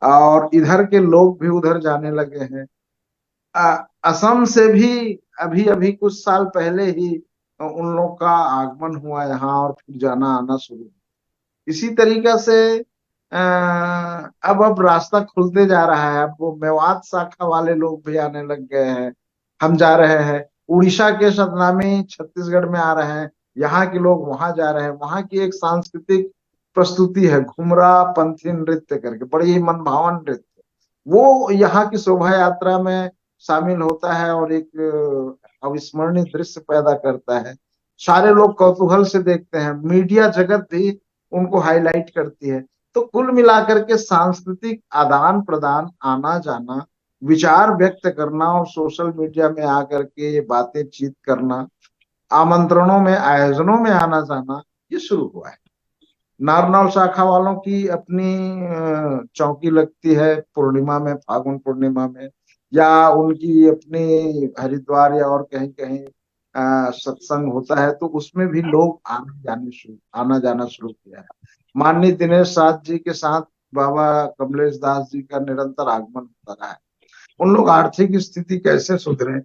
और इधर के लोग भी उधर जाने लगे हैं। असम से भी अभी अभी कुछ साल पहले ही उन लोग का आगमन हुआ यहाँ, और फिर जाना आना शुरू। इसी तरीका से अब रास्ता खुलते जा रहा है, अब वो मेवात शाखा वाले लोग भी आने लग गए हैं, हम जा रहे हैं, उड़ीसा के सतनामी छत्तीसगढ़ में आ रहे हैं, यहाँ के लोग वहां जा रहे हैं। वहां की एक सांस्कृतिक प्रस्तुति है घुमरा पंथी नृत्य करके, बड़ी ही मनभावन नृत्य, वो यहाँ की शोभा यात्रा में शामिल होता है, और एक अविस्मरणीय दृश्य पैदा करता है। सारे लोग कौतूहल से देखते हैं, मीडिया जगत भी उनको हाईलाइट करती है। तो कुल मिलाकर के सांस्कृतिक आदान प्रदान, आना जाना, विचार व्यक्त करना, और सोशल मीडिया में आकर के ये बातें चीत करना, आमंत्रणों में, आयोजनों में आना जाना, ये शुरू हुआ है। नारनौल शाखा वालों की अपनी चौकी लगती है पूर्णिमा में, फागुन पूर्णिमा में, या उनकी अपनी हरिद्वार या और कहीं कहीं सत्संग होता है, तो उसमें भी लोग आना जाना शुरू किया है। माननीय दिनेश साथ जी के साथ बाबा कमलेश दास जी का निरंतर आगमन होता रहा है। उन लोग आर्थिक स्थिति कैसे सुधरे,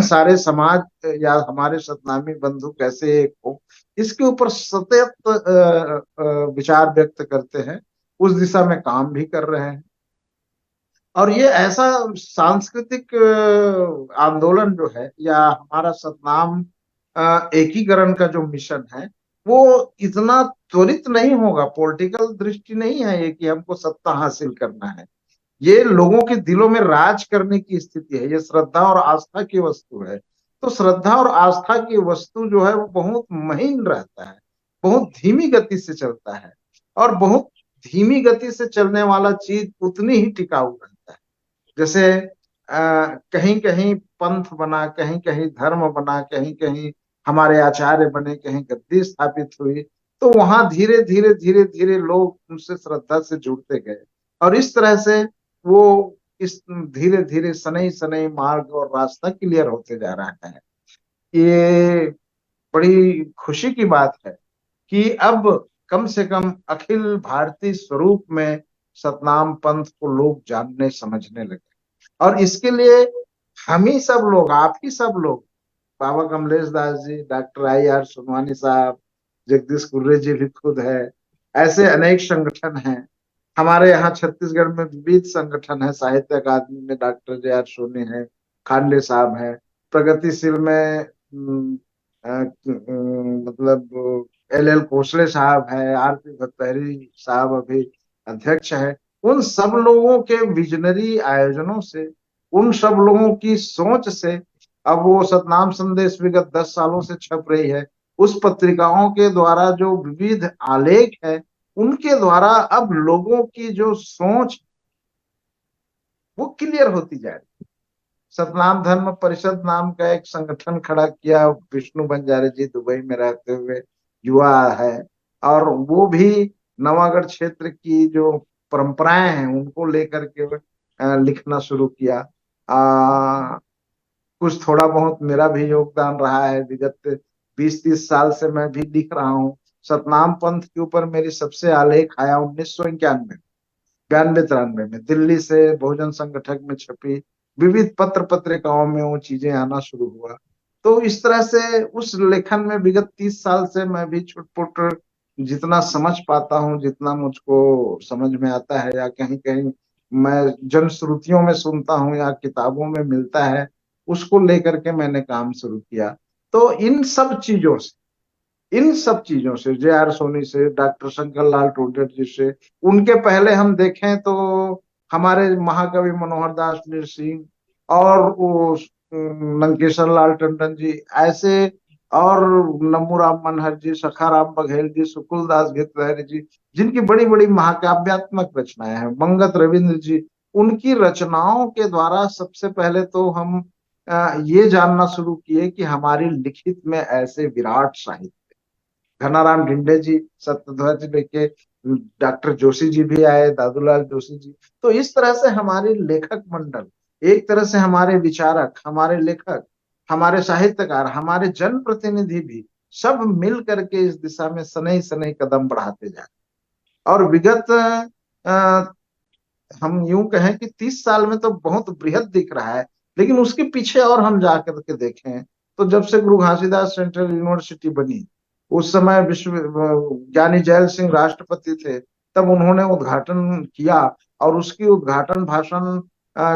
सारे समाज या हमारे सतनामी बंधु कैसे एक हो, इसके ऊपर सतत विचार व्यक्त करते हैं, उस दिशा में काम भी कर रहे हैं। और ये ऐसा सांस्कृतिक आंदोलन जो है, या हमारा सतनाम एकीकरण का जो मिशन है, वो इतना त्वरित नहीं होगा। पॉलिटिकल दृष्टि नहीं है ये कि हमको सत्ता हासिल करना है, ये लोगों के दिलों में राज करने की स्थिति है, ये श्रद्धा और आस्था की वस्तु है। तो श्रद्धा और आस्था की वस्तु जो है वो बहुत महीन रहता है, बहुत धीमी गति से चलता है, और बहुत धीमी गति से चलने वाला चीज उतनी ही टिकाऊ रहता है। जैसे कहीं कहीं पंथ बना, कहीं कहीं धर्म बना, कहीं कहीं हमारे आचार्य बने, कहीं गद्दी स्थापित हुई, तो वहां धीरे धीरे धीरे धीरे लोग उनसे श्रद्धा से जुड़ते गए और इस तरह से वो इस धीरे धीरे सनई सनई मार्ग और रास्ता क्लियर होते जा रहा है। ये बड़ी खुशी की बात है कि अब कम से कम अखिल भारतीय स्वरूप में सतनाम पंथ को लोग जानने समझने लगे और इसके लिए हम ही सब लोग, आप ही सब लोग, बाबा कमलेश दास जी, डॉक्टर IR सोनवानी साहब, जगदीश कुर्रे जी भी खुद है, ऐसे अनेक संगठन हैं। हमारे यहाँ छत्तीसगढ़ में विविध संगठन है, साहित्य अकादमी में डॉक्टर JR सोनी है, खांडे साहब है, प्रगतिशील में मतलब LL कोसले साहब है, RP भट्टहरी साहब अभी अध्यक्ष है। उन सब लोगों के विजनरी आयोजनों से, उन सब लोगों की सोच से अब वो सतनाम संदेश विगत 10 सालों से छप रही है। उस पत्रिकाओं के द्वारा जो विविध आलेख है, उनके द्वारा अब लोगों की जो सोच वो क्लियर होती जा रही है। सतनाम धर्म परिषद नाम का एक संगठन खड़ा किया, विष्णु बंजारे जी दुबई में रहते हुए युवा है और वो भी नवागढ़ क्षेत्र की जो परंपराएं हैं उनको लेकर के लिखना शुरू किया। कुछ थोड़ा बहुत मेरा भी योगदान रहा है, विगत 20-30 साल से मैं भी लिख रहा हूँ। सतनाम पंथ के ऊपर मेरी सबसे आलेख आया 1991 92-93 में, दिल्ली से बहुजन संगठक में छपी, विविध पत्र पत्रिकाओं में वो चीजें आना शुरू हुआ। तो इस तरह से उस लेखन में विगत 30 साल से मैं भी छुटपुट जितना समझ पाता हूँ, जितना मुझको समझ में आता है या कहीं कहीं मैं जनश्रुतियों में सुनता हूँ या किताबों में मिलता है, उसको लेकर के मैंने काम शुरू किया। तो इन सब चीजों से JR सोनी से, डॉक्टर शंकर लाल टोडेर जी से, उनके पहले हम देखें तो हमारे महाकवि मनोहर दास सिंह और वो लंकेश्वर लाल टंडन जी, ऐसे, और नमूराम मनहर जी, सखाराम बघेल जी, सुकुल दास गिरधर जी, जिनकी बड़ी बड़ी महाकाव्यात्मक रचनाएं हैं, मंगत रविंद्र जी, उनकी रचनाओं के द्वारा सबसे पहले तो हम ये जानना शुरू किए कि हमारी लिखित में ऐसे विराट साहित्य, घनाराम ढिंडे जी, सत्यध्वज लेके डॉक्टर जोशी जी भी आए, दादूलाल जोशी जी। तो इस तरह से हमारे लेखक मंडल, एक तरह से हमारे विचारक, हमारे लेखक, हमारे साहित्यकार, हमारे जनप्रतिनिधि भी सब मिल करके इस दिशा में सनई सनई कदम बढ़ाते जाए और विगत हम यूं कहें कि 30 साल में तो बहुत बृहद दिख रहा है, लेकिन उसके पीछे और हम जाकर के देखें तो जब से गुरु घासीदास सेंट्रल यूनिवर्सिटी बनी, उस समय विश्व ज्ञानी जैल सिंह राष्ट्रपति थे, तब उन्होंने उद्घाटन किया और उसकी उद्घाटन भाषण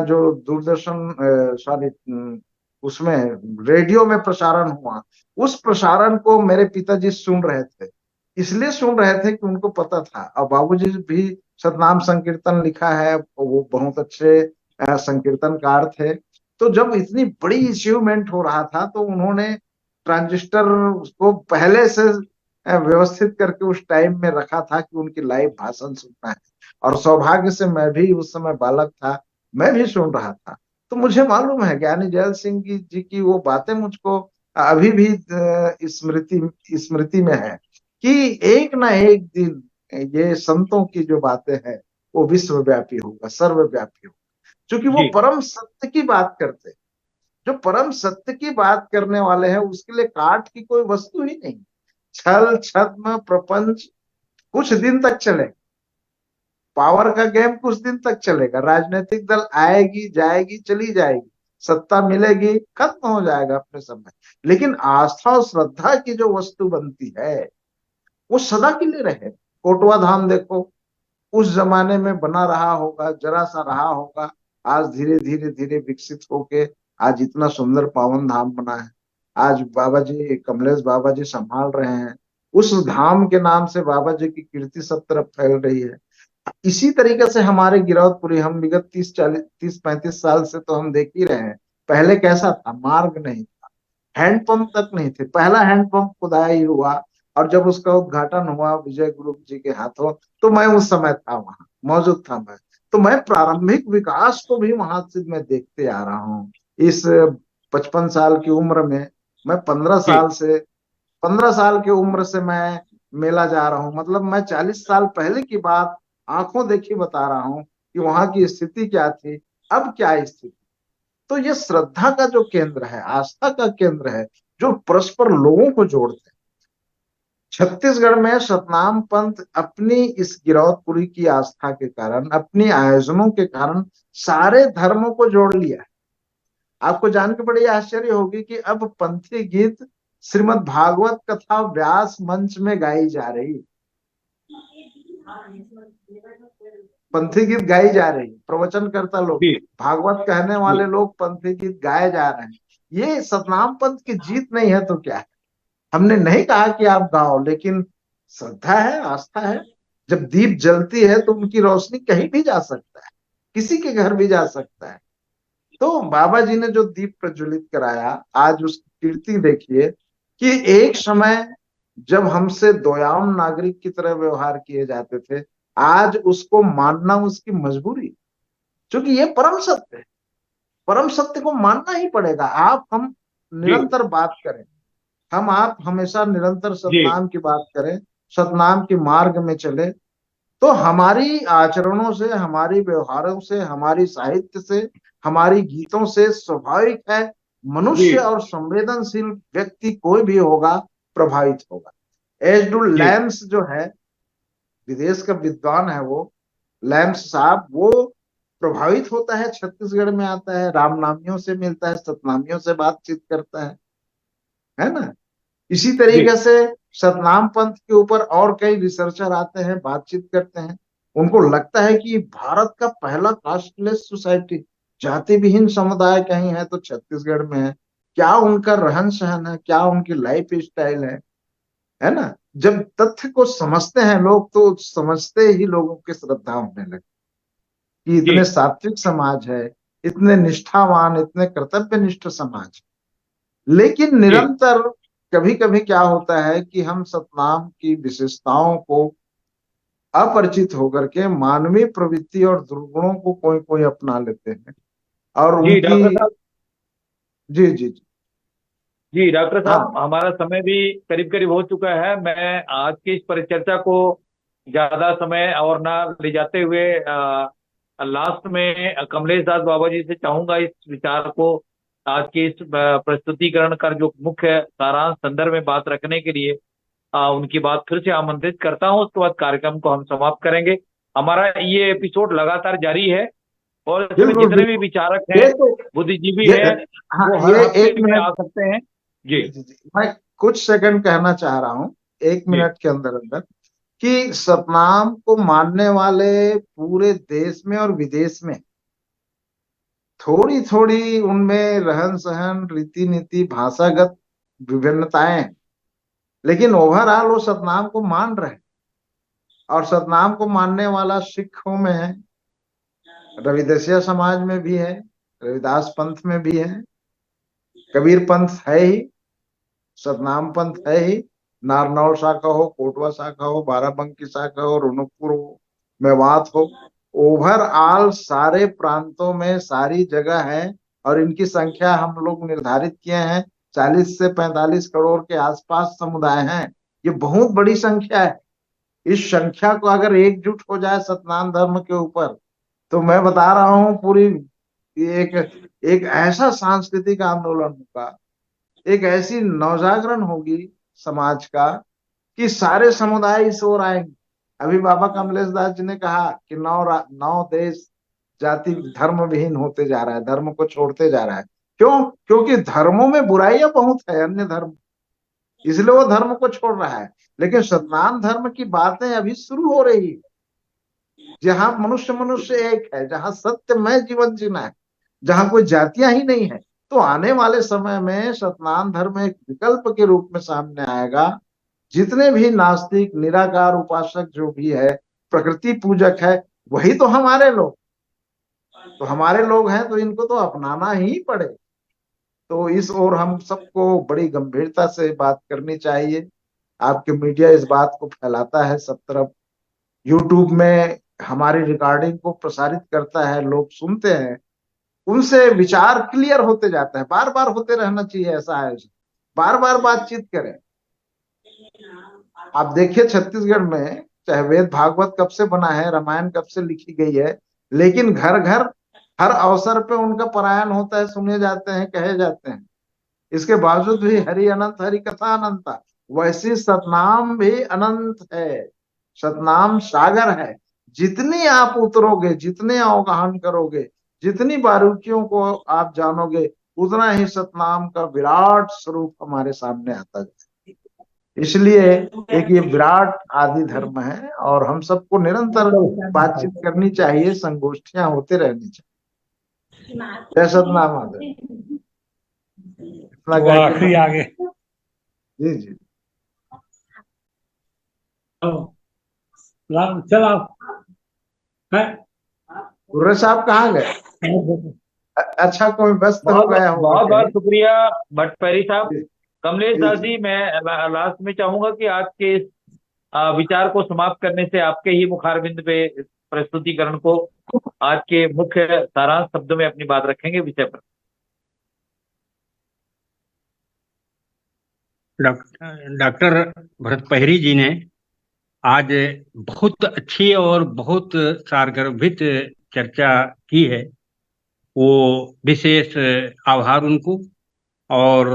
जो दूरदर्शन सॉरी उसमें रेडियो में प्रसारण हुआ, उस प्रसारण को मेरे पिताजी सुन रहे थे। इसलिए सुन रहे थे कि उनको पता था, और बाबूजी भी सतनाम संकीर्तन लिखा है, वो बहुत अच्छे संकीर्तनकार थे। तो जब इतनी बड़ी अचीवमेंट हो रहा था तो उन्होंने ट्रांजिस्टर को पहले से व्यवस्थित करके उस टाइम में रखा था कि उनकी लाइव भाषण सुनना है, और सौभाग्य से मैं भी उस समय बालक था, मैं भी सुन रहा था। तो मुझे मालूम है ज्ञानी जैल सिंह जी की वो बातें मुझको अभी भी स्मृति में है कि एक ना एक दिन ये संतों की जो बातें हैं वो विश्वव्यापी होगा, सर्वव्यापी होगा, क्योंकि वो जी परम सत्य की बात करते हैं। जो परम सत्य की बात करने वाले हैं उसके लिए काट की कोई वस्तु ही नहीं। छल छद्म प्रपंच कुछ दिन तक चलेगा, पावर का गेम कुछ दिन तक चलेगा, राजनीतिक दल आएगी जाएगी चली जाएगी, सत्ता मिलेगी खत्म हो जाएगा अपने समय, लेकिन आस्था और श्रद्धा की जो वस्तु बनती है वो सदा के लिए रहे। कोटवा धाम देखो, उस जमाने में बना रहा होगा, जरा सा रहा होगा, आज धीरे धीरे धीरे विकसित होके आज इतना सुंदर पावन धाम बना है। आज बाबा जी, कमलेश बाबा जी संभाल रहे हैं, उस धाम के नाम से बाबा जी की कीर्ति सब तरफ फैल रही है। इसी तरीके से हमारे गिरौदपुरी, हम विगत 30-35 साल से तो हम देख ही रहे हैं, पहले कैसा था, मार्ग नहीं था, हैंडपंप तक नहीं थे, पहला हैंडपंप खुदाई हुआ और जब उसका उद्घाटन हुआ विजय गुरु जी के हाथों, तो मैं उस समय था, वहां मौजूद था मैं। तो मैं प्रारंभिक विकास को भी वहां से मैं देखते आ रहा हूँ। इस 55 साल की उम्र में मैं 15 जी साल से 15 साल की उम्र से मैं मेला जा रहा हूँ, मतलब मैं 40 साल पहले की बात आंखों देखी बता रहा हूँ कि वहां की स्थिति क्या थी, अब क्या स्थिति। तो ये श्रद्धा का जो केंद्र है, आस्था का केंद्र है, जो परस्पर लोगों को जोड़ते हैं। छत्तीसगढ़ में सतनाम पंथ अपनी इस गिरौदपुरी की आस्था के कारण, अपनी आयोजनों के कारण सारे धर्मों को जोड़ लिया है। आपको जान के बड़ी आश्चर्य होगी कि अब पंथी गीत श्रीमद् भागवत कथा व्यास मंच में गाई जा रही, पंथी गीत गाई जा रही, प्रवचन करता लोग, जी भागवत कहने जी वाले लोग पंथी गीत गाए जा रहे हैं। ये सतनाम पंथ की जीत नहीं है तो क्या है। हमने नहीं कहा कि आप गाओ, लेकिन श्रद्धा है, आस्था है। जब दीप जलती है तो उनकी रोशनी कहीं भी जा सकता है, किसी के घर भी जा सकता है। तो बाबा जी ने जो दीप प्रज्वलित कराया, आज उसकी कीर्ति देखिए कि एक समय जब हमसे दोयाम नागरिक की तरह व्यवहार किए जाते थे, आज उसको मानना उसकी मजबूरी, क्योंकि ये परम सत्य है। परम सत्य को मानना ही पड़ेगा। आप हम जी निरंतर बात करें, हम आप हमेशा निरंतर जी सतनाम की बात करें, सतनाम के मार्ग में चले, तो हमारी आचरणों से, हमारी व्यवहारों से, हमारी साहित्य से, हमारी गीतों से स्वाभाविक है जी मनुष्य और संवेदनशील व्यक्ति कोई भी होगा प्रभावित होगा। एजडू जी लैम्स जो है, विदेश का विद्वान है वो, लैम्स साहब, वो प्रभावित होता है, छत्तीसगढ़ में आता है, रामनामियों से मिलता है, सतनामियों से बातचीत करता है ना। इसी जी तरीके से सतनाम पंथ के ऊपर और कई रिसर्चर आते हैं, बातचीत करते हैं। उनको लगता है कि भारत का पहला कास्टलेस सोसाइटी, जाति विहीन समुदाय कहीं है तो छत्तीसगढ़ में है। क्या उनका रहन सहन है, क्या उनकी लाइफ स्टाइल है ना। जब तथ्य को समझते हैं लोग, तो समझते ही लोगों की श्रद्धा होने लगती कि जी इतने सात्विक समाज है, इतने निष्ठावान, इतने कर्तव्यनिष्ठ समाज। लेकिन जी निरंतर कभी कभी क्या होता है कि हम सतनाम की विशेषताओं को अपरिचित होकर के मानवीय प्रवृत्ति और दुर्गुणों को कोई कोई अपना लेते हैं और जी उनकी। डॉक्टर साहब। जी जी जी। जी डॉक्टर साहब, हाँ हमारा समय भी करीब करीब हो चुका है। मैं आज की इस परिचर्चा को ज्यादा समय और ना ले जाते हुए लास्ट में कमलेश दास बाबा जी से चाहूंगा इस विचार को, आज के इस प्रस्तुतिकरण का जो मुख्य सारांश संदर्भ में बात रखने के लिए उनकी बात फिर से आमंत्रित करता हूं। उसके बाद कार्यक्रम को हम समाप्त करेंगे। हमारा ये एपिसोड लगातार जारी है और इसमें बिल्कुल जितने भी बिल्कुल। विचारक हैं, ये तो बुद्धिजीवी ये हैं, हाँ, वो हर ये हफ्ते एक में मिनट। आ सकते हैं। जी जी जी जी, मैं कुछ सेकंड कहना चाह रहा हूँ, एक जी मिनट के अंदर अंदर, कि सतनाम को मानने वाले पूरे देश में और विदेश में थोड़ी थोड़ी उनमें रहन सहन, रीति नीति, भाषागत विभिन्नताएं हैं, लेकिन ओवरऑल वो सतनाम को मान रहे हैं। और सतनाम को मानने वाला सिखों में है, रविदासिया समाज में भी है, रविदास पंथ में भी है, कबीर पंथ है ही, सतनाम पंथ है ही, नारनौल शाखा हो, कोटवा शाखा हो, बाराबंकी शाखा हो, रुनुकपुर हो, मेवात हो, ओवरऑल सारे प्रांतों में सारी जगह है। और इनकी संख्या हम लोग निर्धारित किए हैं, 40 से 45 करोड़ के आसपास समुदाय हैं। ये बहुत बड़ी संख्या है। इस संख्या को अगर एकजुट हो जाए सतनाम धर्म के ऊपर, तो मैं बता रहा हूँ पूरी एक एक ऐसा सांस्कृतिक आंदोलन होगा, एक ऐसी नवजागरण होगी समाज का कि सारे समुदाय इस ओर आएंगे। अभी बाबा कमलेश दास जी ने कहा कि नौ देश जाति धर्म विहीन होते जा रहा है, धर्म को छोड़ते जा रहा है। क्यों? क्योंकि धर्मों में बुराइयां बहुत है, अन्य धर्म, इसलिए वो धर्म को छोड़ रहा है। लेकिन सतनाम धर्म की बातें अभी शुरू हो रही है, जहां मनुष्य मनुष्य एक है, जहां सत्यमय जीवन जीना है, जहां कोई जातियां ही नहीं है। तो आने वाले समय में सतनाम धर्म एक विकल्प के रूप में सामने आएगा। जितने भी नास्तिक, निराकार उपासक जो भी है, प्रकृति पूजक है, वही तो हमारे लोग, तो हमारे लोग हैं, तो इनको तो अपनाना ही पड़े। तो इस ओर हम सबको बड़ी गंभीरता से बात करनी चाहिए। आपके मीडिया इस बात को फैलाता है सब तरफ, यूट्यूब में हमारी रिकॉर्डिंग को प्रसारित करता है, लोग सुनते हैं, उनसे विचार क्लियर होते जाता है। बार बार होते रहना चाहिए ऐसा आयोजन, बार बार बातचीत करें। आप देखिए छत्तीसगढ़ में चाहे वेद भागवत कब से बना है, रामायण कब से लिखी गई है, लेकिन घर घर हर अवसर पे उनका पारायण होता है, सुने जाते हैं, कहे जाते हैं। इसके बावजूद भी हरि अनंत, हरि कथा अनंता, वैसी सतनाम भी अनंत है। सतनाम सागर है। जितनी आप उतरोगे, जितने अवगाहन करोगे, जितनी बारीकियों को आप जानोगे, उतना ही सतनाम का विराट स्वरूप हमारे सामने आता जाए। इसलिए एक ये विराट आदि धर्म है और हम सबको निरंतर बातचीत करनी चाहिए, संगोष्ठियां होते रहनी चाहिए। जय सतनाम आदर। इतना वो आखिरी आगे। जी जी चलो है। गुर्रे साहब कहाँ गए? अच्छा, कोई व्यस्त हो गया होगा। बहुत बहुत शुक्रिया भट्टपैरी साहब। जी, कमलेश जी, दास जी। जी, मैं लास्ट में चाहूंगा कि आज के इस विचार को समाप्त करने से आपके ही मुखारबिंद पे इस प्रस्तुतिकरण को आज के मुख्य सारांश शब्दों में अपनी बात रखेंगे विषय पर। डॉक्टर भट्टपैरी जी ने आज बहुत अच्छी और बहुत सारगर्भित चर्चा की है। वो विशेष आभार उनको, और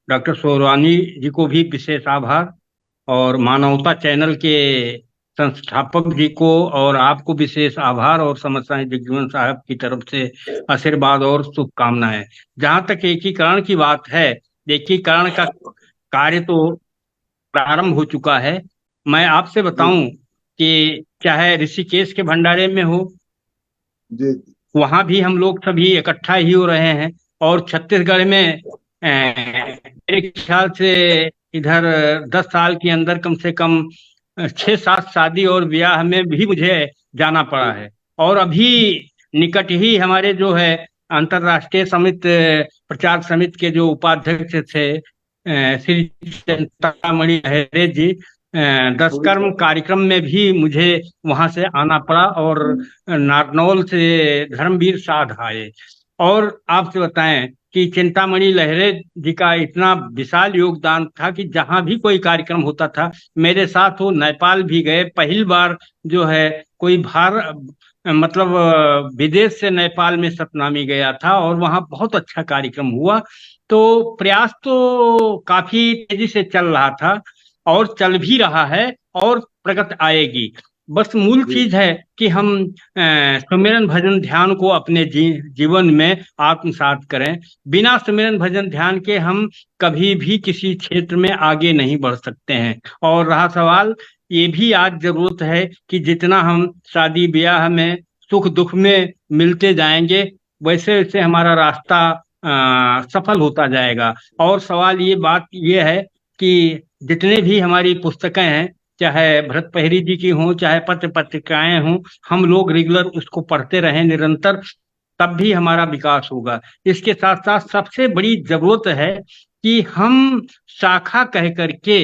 डॉक्टर सोरवानी जी को भी विशेष आभार, और मानवता चैनल के संस्थापक जी को और आपको विशेष आभार, और समस्याएं जगजीवन साहब की तरफ से आशीर्वाद और शुभकामनाएं। जहां तक एकीकरण की बात है, एकीकरण का कार्य तो प्रारंभ हो चुका है। मैं आपसे बताऊं कि चाहे ऋषिकेश के भंडारे में हो, जी वहां भी हम लोग सभी इकट्ठा ही हो रहे हैं, और छत्तीसगढ़ में मेरे ख्याल से इधर 10 साल के अंदर कम से कम 6-7 शादी और ब्याह में भी मुझे जाना पड़ा है। और अभी निकट ही हमारे जो है अंतर्राष्ट्रीय प्रचार समिति के जो उपाध्यक्ष थे श्री चिंतामणि लहरे जी, दशकर्म कार्यक्रम में भी मुझे वहां से आना पड़ा, और नारनौल से धर्मवीर साध आए। और आपसे बताएं कि चिंतामणि लहरे जी का इतना विशाल योगदान था कि जहां भी कोई कार्यक्रम होता था मेरे साथ वो नेपाल भी गए। पहली बार जो है कोई विदेश से नेपाल में सतनामी गया था, और वहां बहुत अच्छा कार्यक्रम हुआ। तो प्रयास तो काफी तेजी से चल रहा था, और चल भी रहा है, और प्रगति आएगी। बस मूल चीज है कि हम सुमिरन भजन ध्यान को अपने जीवन में आत्मसात करें। बिना सुमिरन भजन ध्यान के हम कभी भी किसी क्षेत्र में आगे नहीं बढ़ सकते हैं। और रहा सवाल, ये भी आज जरूरत है कि जितना हम शादी ब्याह में सुख दुख में मिलते जाएंगे, वैसे वैसे हमारा रास्ता सफल होता जाएगा। और सवाल ये है कि जितने भी हमारी पुस्तकें हैं, चाहे भट्टपैरी जी की हों, चाहे पत्र पत्रिकाएं हों, हम लोग रेगुलर उसको पढ़ते रहें निरंतर, तब भी हमारा विकास होगा। इसके साथ साथ सबसे बड़ी जरूरत है कि हम शाखा कह करके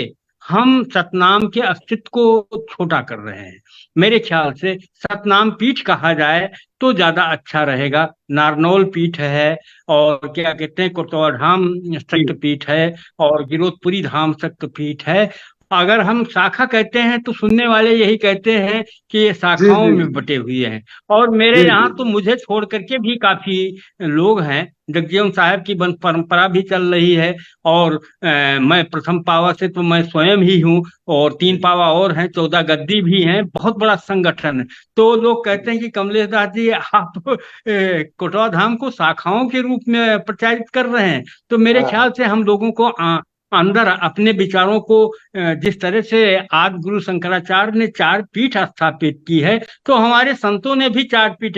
हम सतनाम के अस्तित्व को छोटा कर रहे हैं। मेरे ख्याल से सतनाम पीठ कहा जाए तो ज्यादा अच्छा रहेगा। नारनौल पीठ है, और क्या कहते हैं कोटवा धाम शक्त पीठ है, और गिरोधपुरी धाम शक्त पीठ है। अगर हम शाखा कहते हैं तो सुनने वाले यही कहते हैं कि ये शाखाओं में बटे हुए हैं। और मेरे यहाँ तो मुझे छोड़ करके भी काफी लोग हैं। जगजीवन साहब की वंश परंपरा भी चल रही है, और मैं प्रथम पावा से तो मैं स्वयं ही हूँ, और 3 पावा और हैं, 14 गद्दी भी हैं, बहुत बड़ा संगठन है। तो लोग कहते हैं कि कमलेश दास जी आप कोटवा धाम को शाखाओं के रूप में प्रचारित कर रहे हैं। तो मेरे ख्याल से हम लोगों को अंदर अपने विचारों को, जिस तरह से आदि गुरु शंकराचार्य ने 4 पीठ स्थापित की है, तो हमारे संतों ने भी 4 पीठ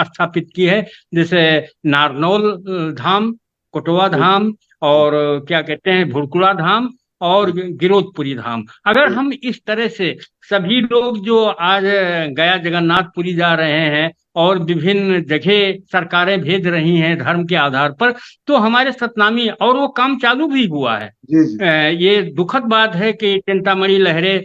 स्थापित की है, जैसे नारनौल धाम, कोटवा धाम, और क्या कहते हैं भुड़कुड़ा धाम, और गिरोधपुरी धाम। अगर हम इस तरह से सभी लोग जो आज गया जगन्नाथपुरी जा रहे हैं, और विभिन्न जगह सरकारें भेज रही हैं धर्म के आधार पर, तो हमारे सतनामी, और वो काम चालू भी हुआ है। ये दुखद बात है कि चिंतामणि लहरे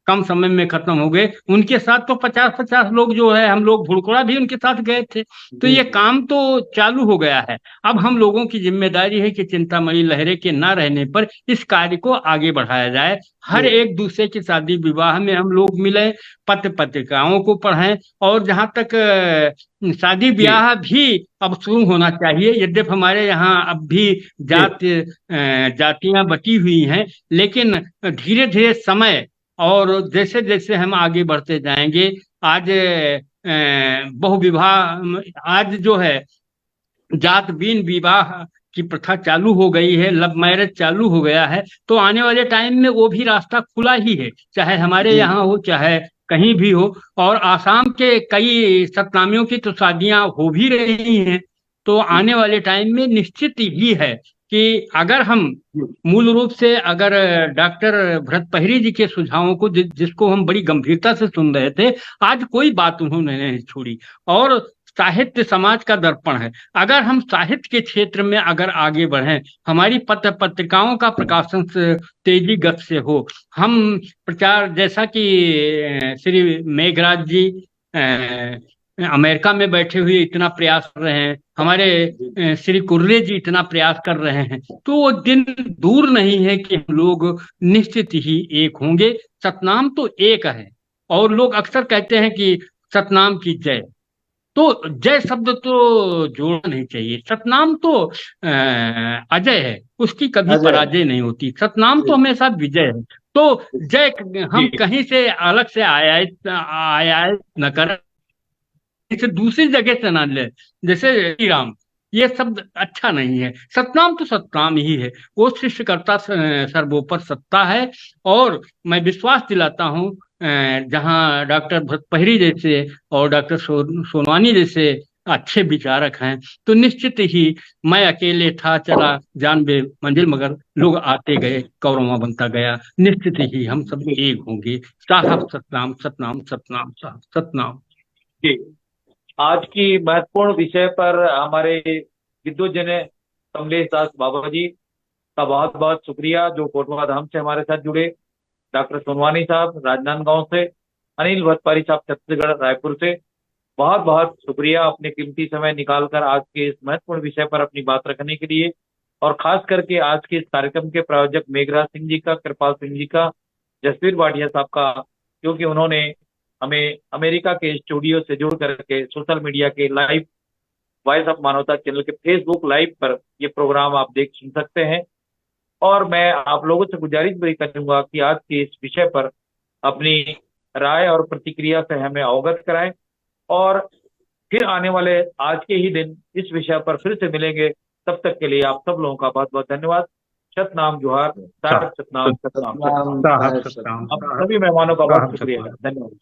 कम समय में खत्म हो गए। उनके साथ तो 50-50 लोग जो है, हम लोग भुड़कोड़ा भी उनके साथ गए थे। तो ये काम तो चालू हो गया है। अब हम लोगों की जिम्मेदारी है कि चिंतामणि लहरे के न रहने पर इस कार्य को आगे बढ़ाया जाए। हर एक दूसरे की शादी विवाह में हम लोग मिले, पत्र पत्रिकाओं को पढ़ें, और जहाँ तक शादी ब्याह भी अब शुरू होना चाहिए। यद्यप हमारे यहाँ अब भी जातियां बटी हुई हैं, लेकिन धीरे धीरे समय और जैसे जैसे हम आगे बढ़ते जाएंगे, आज बहु विवाह, आज जो है जात बीन विवाह की प्रथा चालू हो गई है, लव मैरिज चालू हो गया है। तो आने वाले टाइम में वो भी रास्ता खुला ही है, चाहे हमारे यहाँ हो चाहे कहीं भी हो। और आसाम के कई सतनामियों की तो शादियां हो भी रही हैं। तो आने वाले टाइम में निश्चित ही है कि अगर हम मूल रूप से, अगर डॉक्टर भरतपहिरी जी के सुझावों को जिसको हम बड़ी गंभीरता से सुन रहे थे, आज कोई बात उन्होंने नहीं छोड़ी। और साहित्य समाज का दर्पण है। अगर हम साहित्य के क्षेत्र में अगर आगे बढ़ें, हमारी पत्र पत्रिकाओं का प्रकाशन से तेजी गति से हो, हम प्रचार, जैसा कि श्री मेघराज जी अमेरिका में बैठे हुए इतना प्रयास कर रहे हैं, हमारे श्री कुर्रे जी इतना प्रयास कर रहे हैं, तो वो दिन दूर नहीं है कि हम लोग निश्चित ही एक होंगे। सतनाम तो एक है, और लोग अक्सर कहते हैं कि सतनाम की जय। तो जय शब्द तो जोड़ना नहीं चाहिए। सतनाम तो अजय है, उसकी कभी पराजय नहीं होती। सतनाम तो हमेशा विजय है। तो जय हम कहीं से अलग से आयात न करें, इसे दूसरी जगह से ना ले। जैसे श्री राम, ये शब्द अच्छा नहीं है। सतनाम तो सतनाम ही है, वो सृष्टिकर्ता सर्वोपर सत्ता है। और मैं विश्वास दिलाता हूँ, जहाँ डॉक्टर भरतपहिरी जैसे और डॉक्टर सोनवानी जैसे अच्छे विचारक हैं, तो निश्चित ही, मैं अकेले था चला जान बे मंजिल, मगर लोग आते गए कौरवा बनता गया। निश्चित ही हम सब एक होंगे। साहब सतनाम सतनाम सतनाम साहब सतनाम। आज की महत्वपूर्ण विषय पर हमारे विद्वजन कमलेश दास बाबा जी का बहुत बहुत शुक्रिया, जो कोटवा धाम से हमारे साथ जुड़े। डॉक्टर सोनवानी साहब राजनांदगांव से, अनिल भरतपहिरी साहब छत्तीसगढ़ रायपुर से, बहुत बहुत शुक्रिया अपने कीमती समय निकालकर आज के इस महत्वपूर्ण विषय पर अपनी बात रखने के लिए। और खास करके आज के इस कार्यक्रम के प्रायोजक मेघराज सिंह जी का, कृपाल सिंह जी का, जसवीर वाडिया साहब का, क्योंकि उन्होंने हमें अमेरिका के स्टूडियो से जुड़ करके सोशल मीडिया के लाइव वॉइस ऑफ मानवता चैनल के फेसबुक लाइव पर ये प्रोग्राम आप देख सुन सकते हैं। और मैं आप लोगों से गुजारिश भी करूंगा कि आज के इस विषय पर अपनी राय और प्रतिक्रिया से हमें अवगत कराएं, और फिर आने वाले आज के ही दिन इस विषय पर फिर से मिलेंगे। तब तक के लिए आप सब लोगों का बहुत बहुत धन्यवाद। सतनाम जोहार, साहब सतनाम सतनाम सतनाम। साहब सतनाम। आप सभी मेहमानों का बहुत शुक्रिया, धन्यवाद।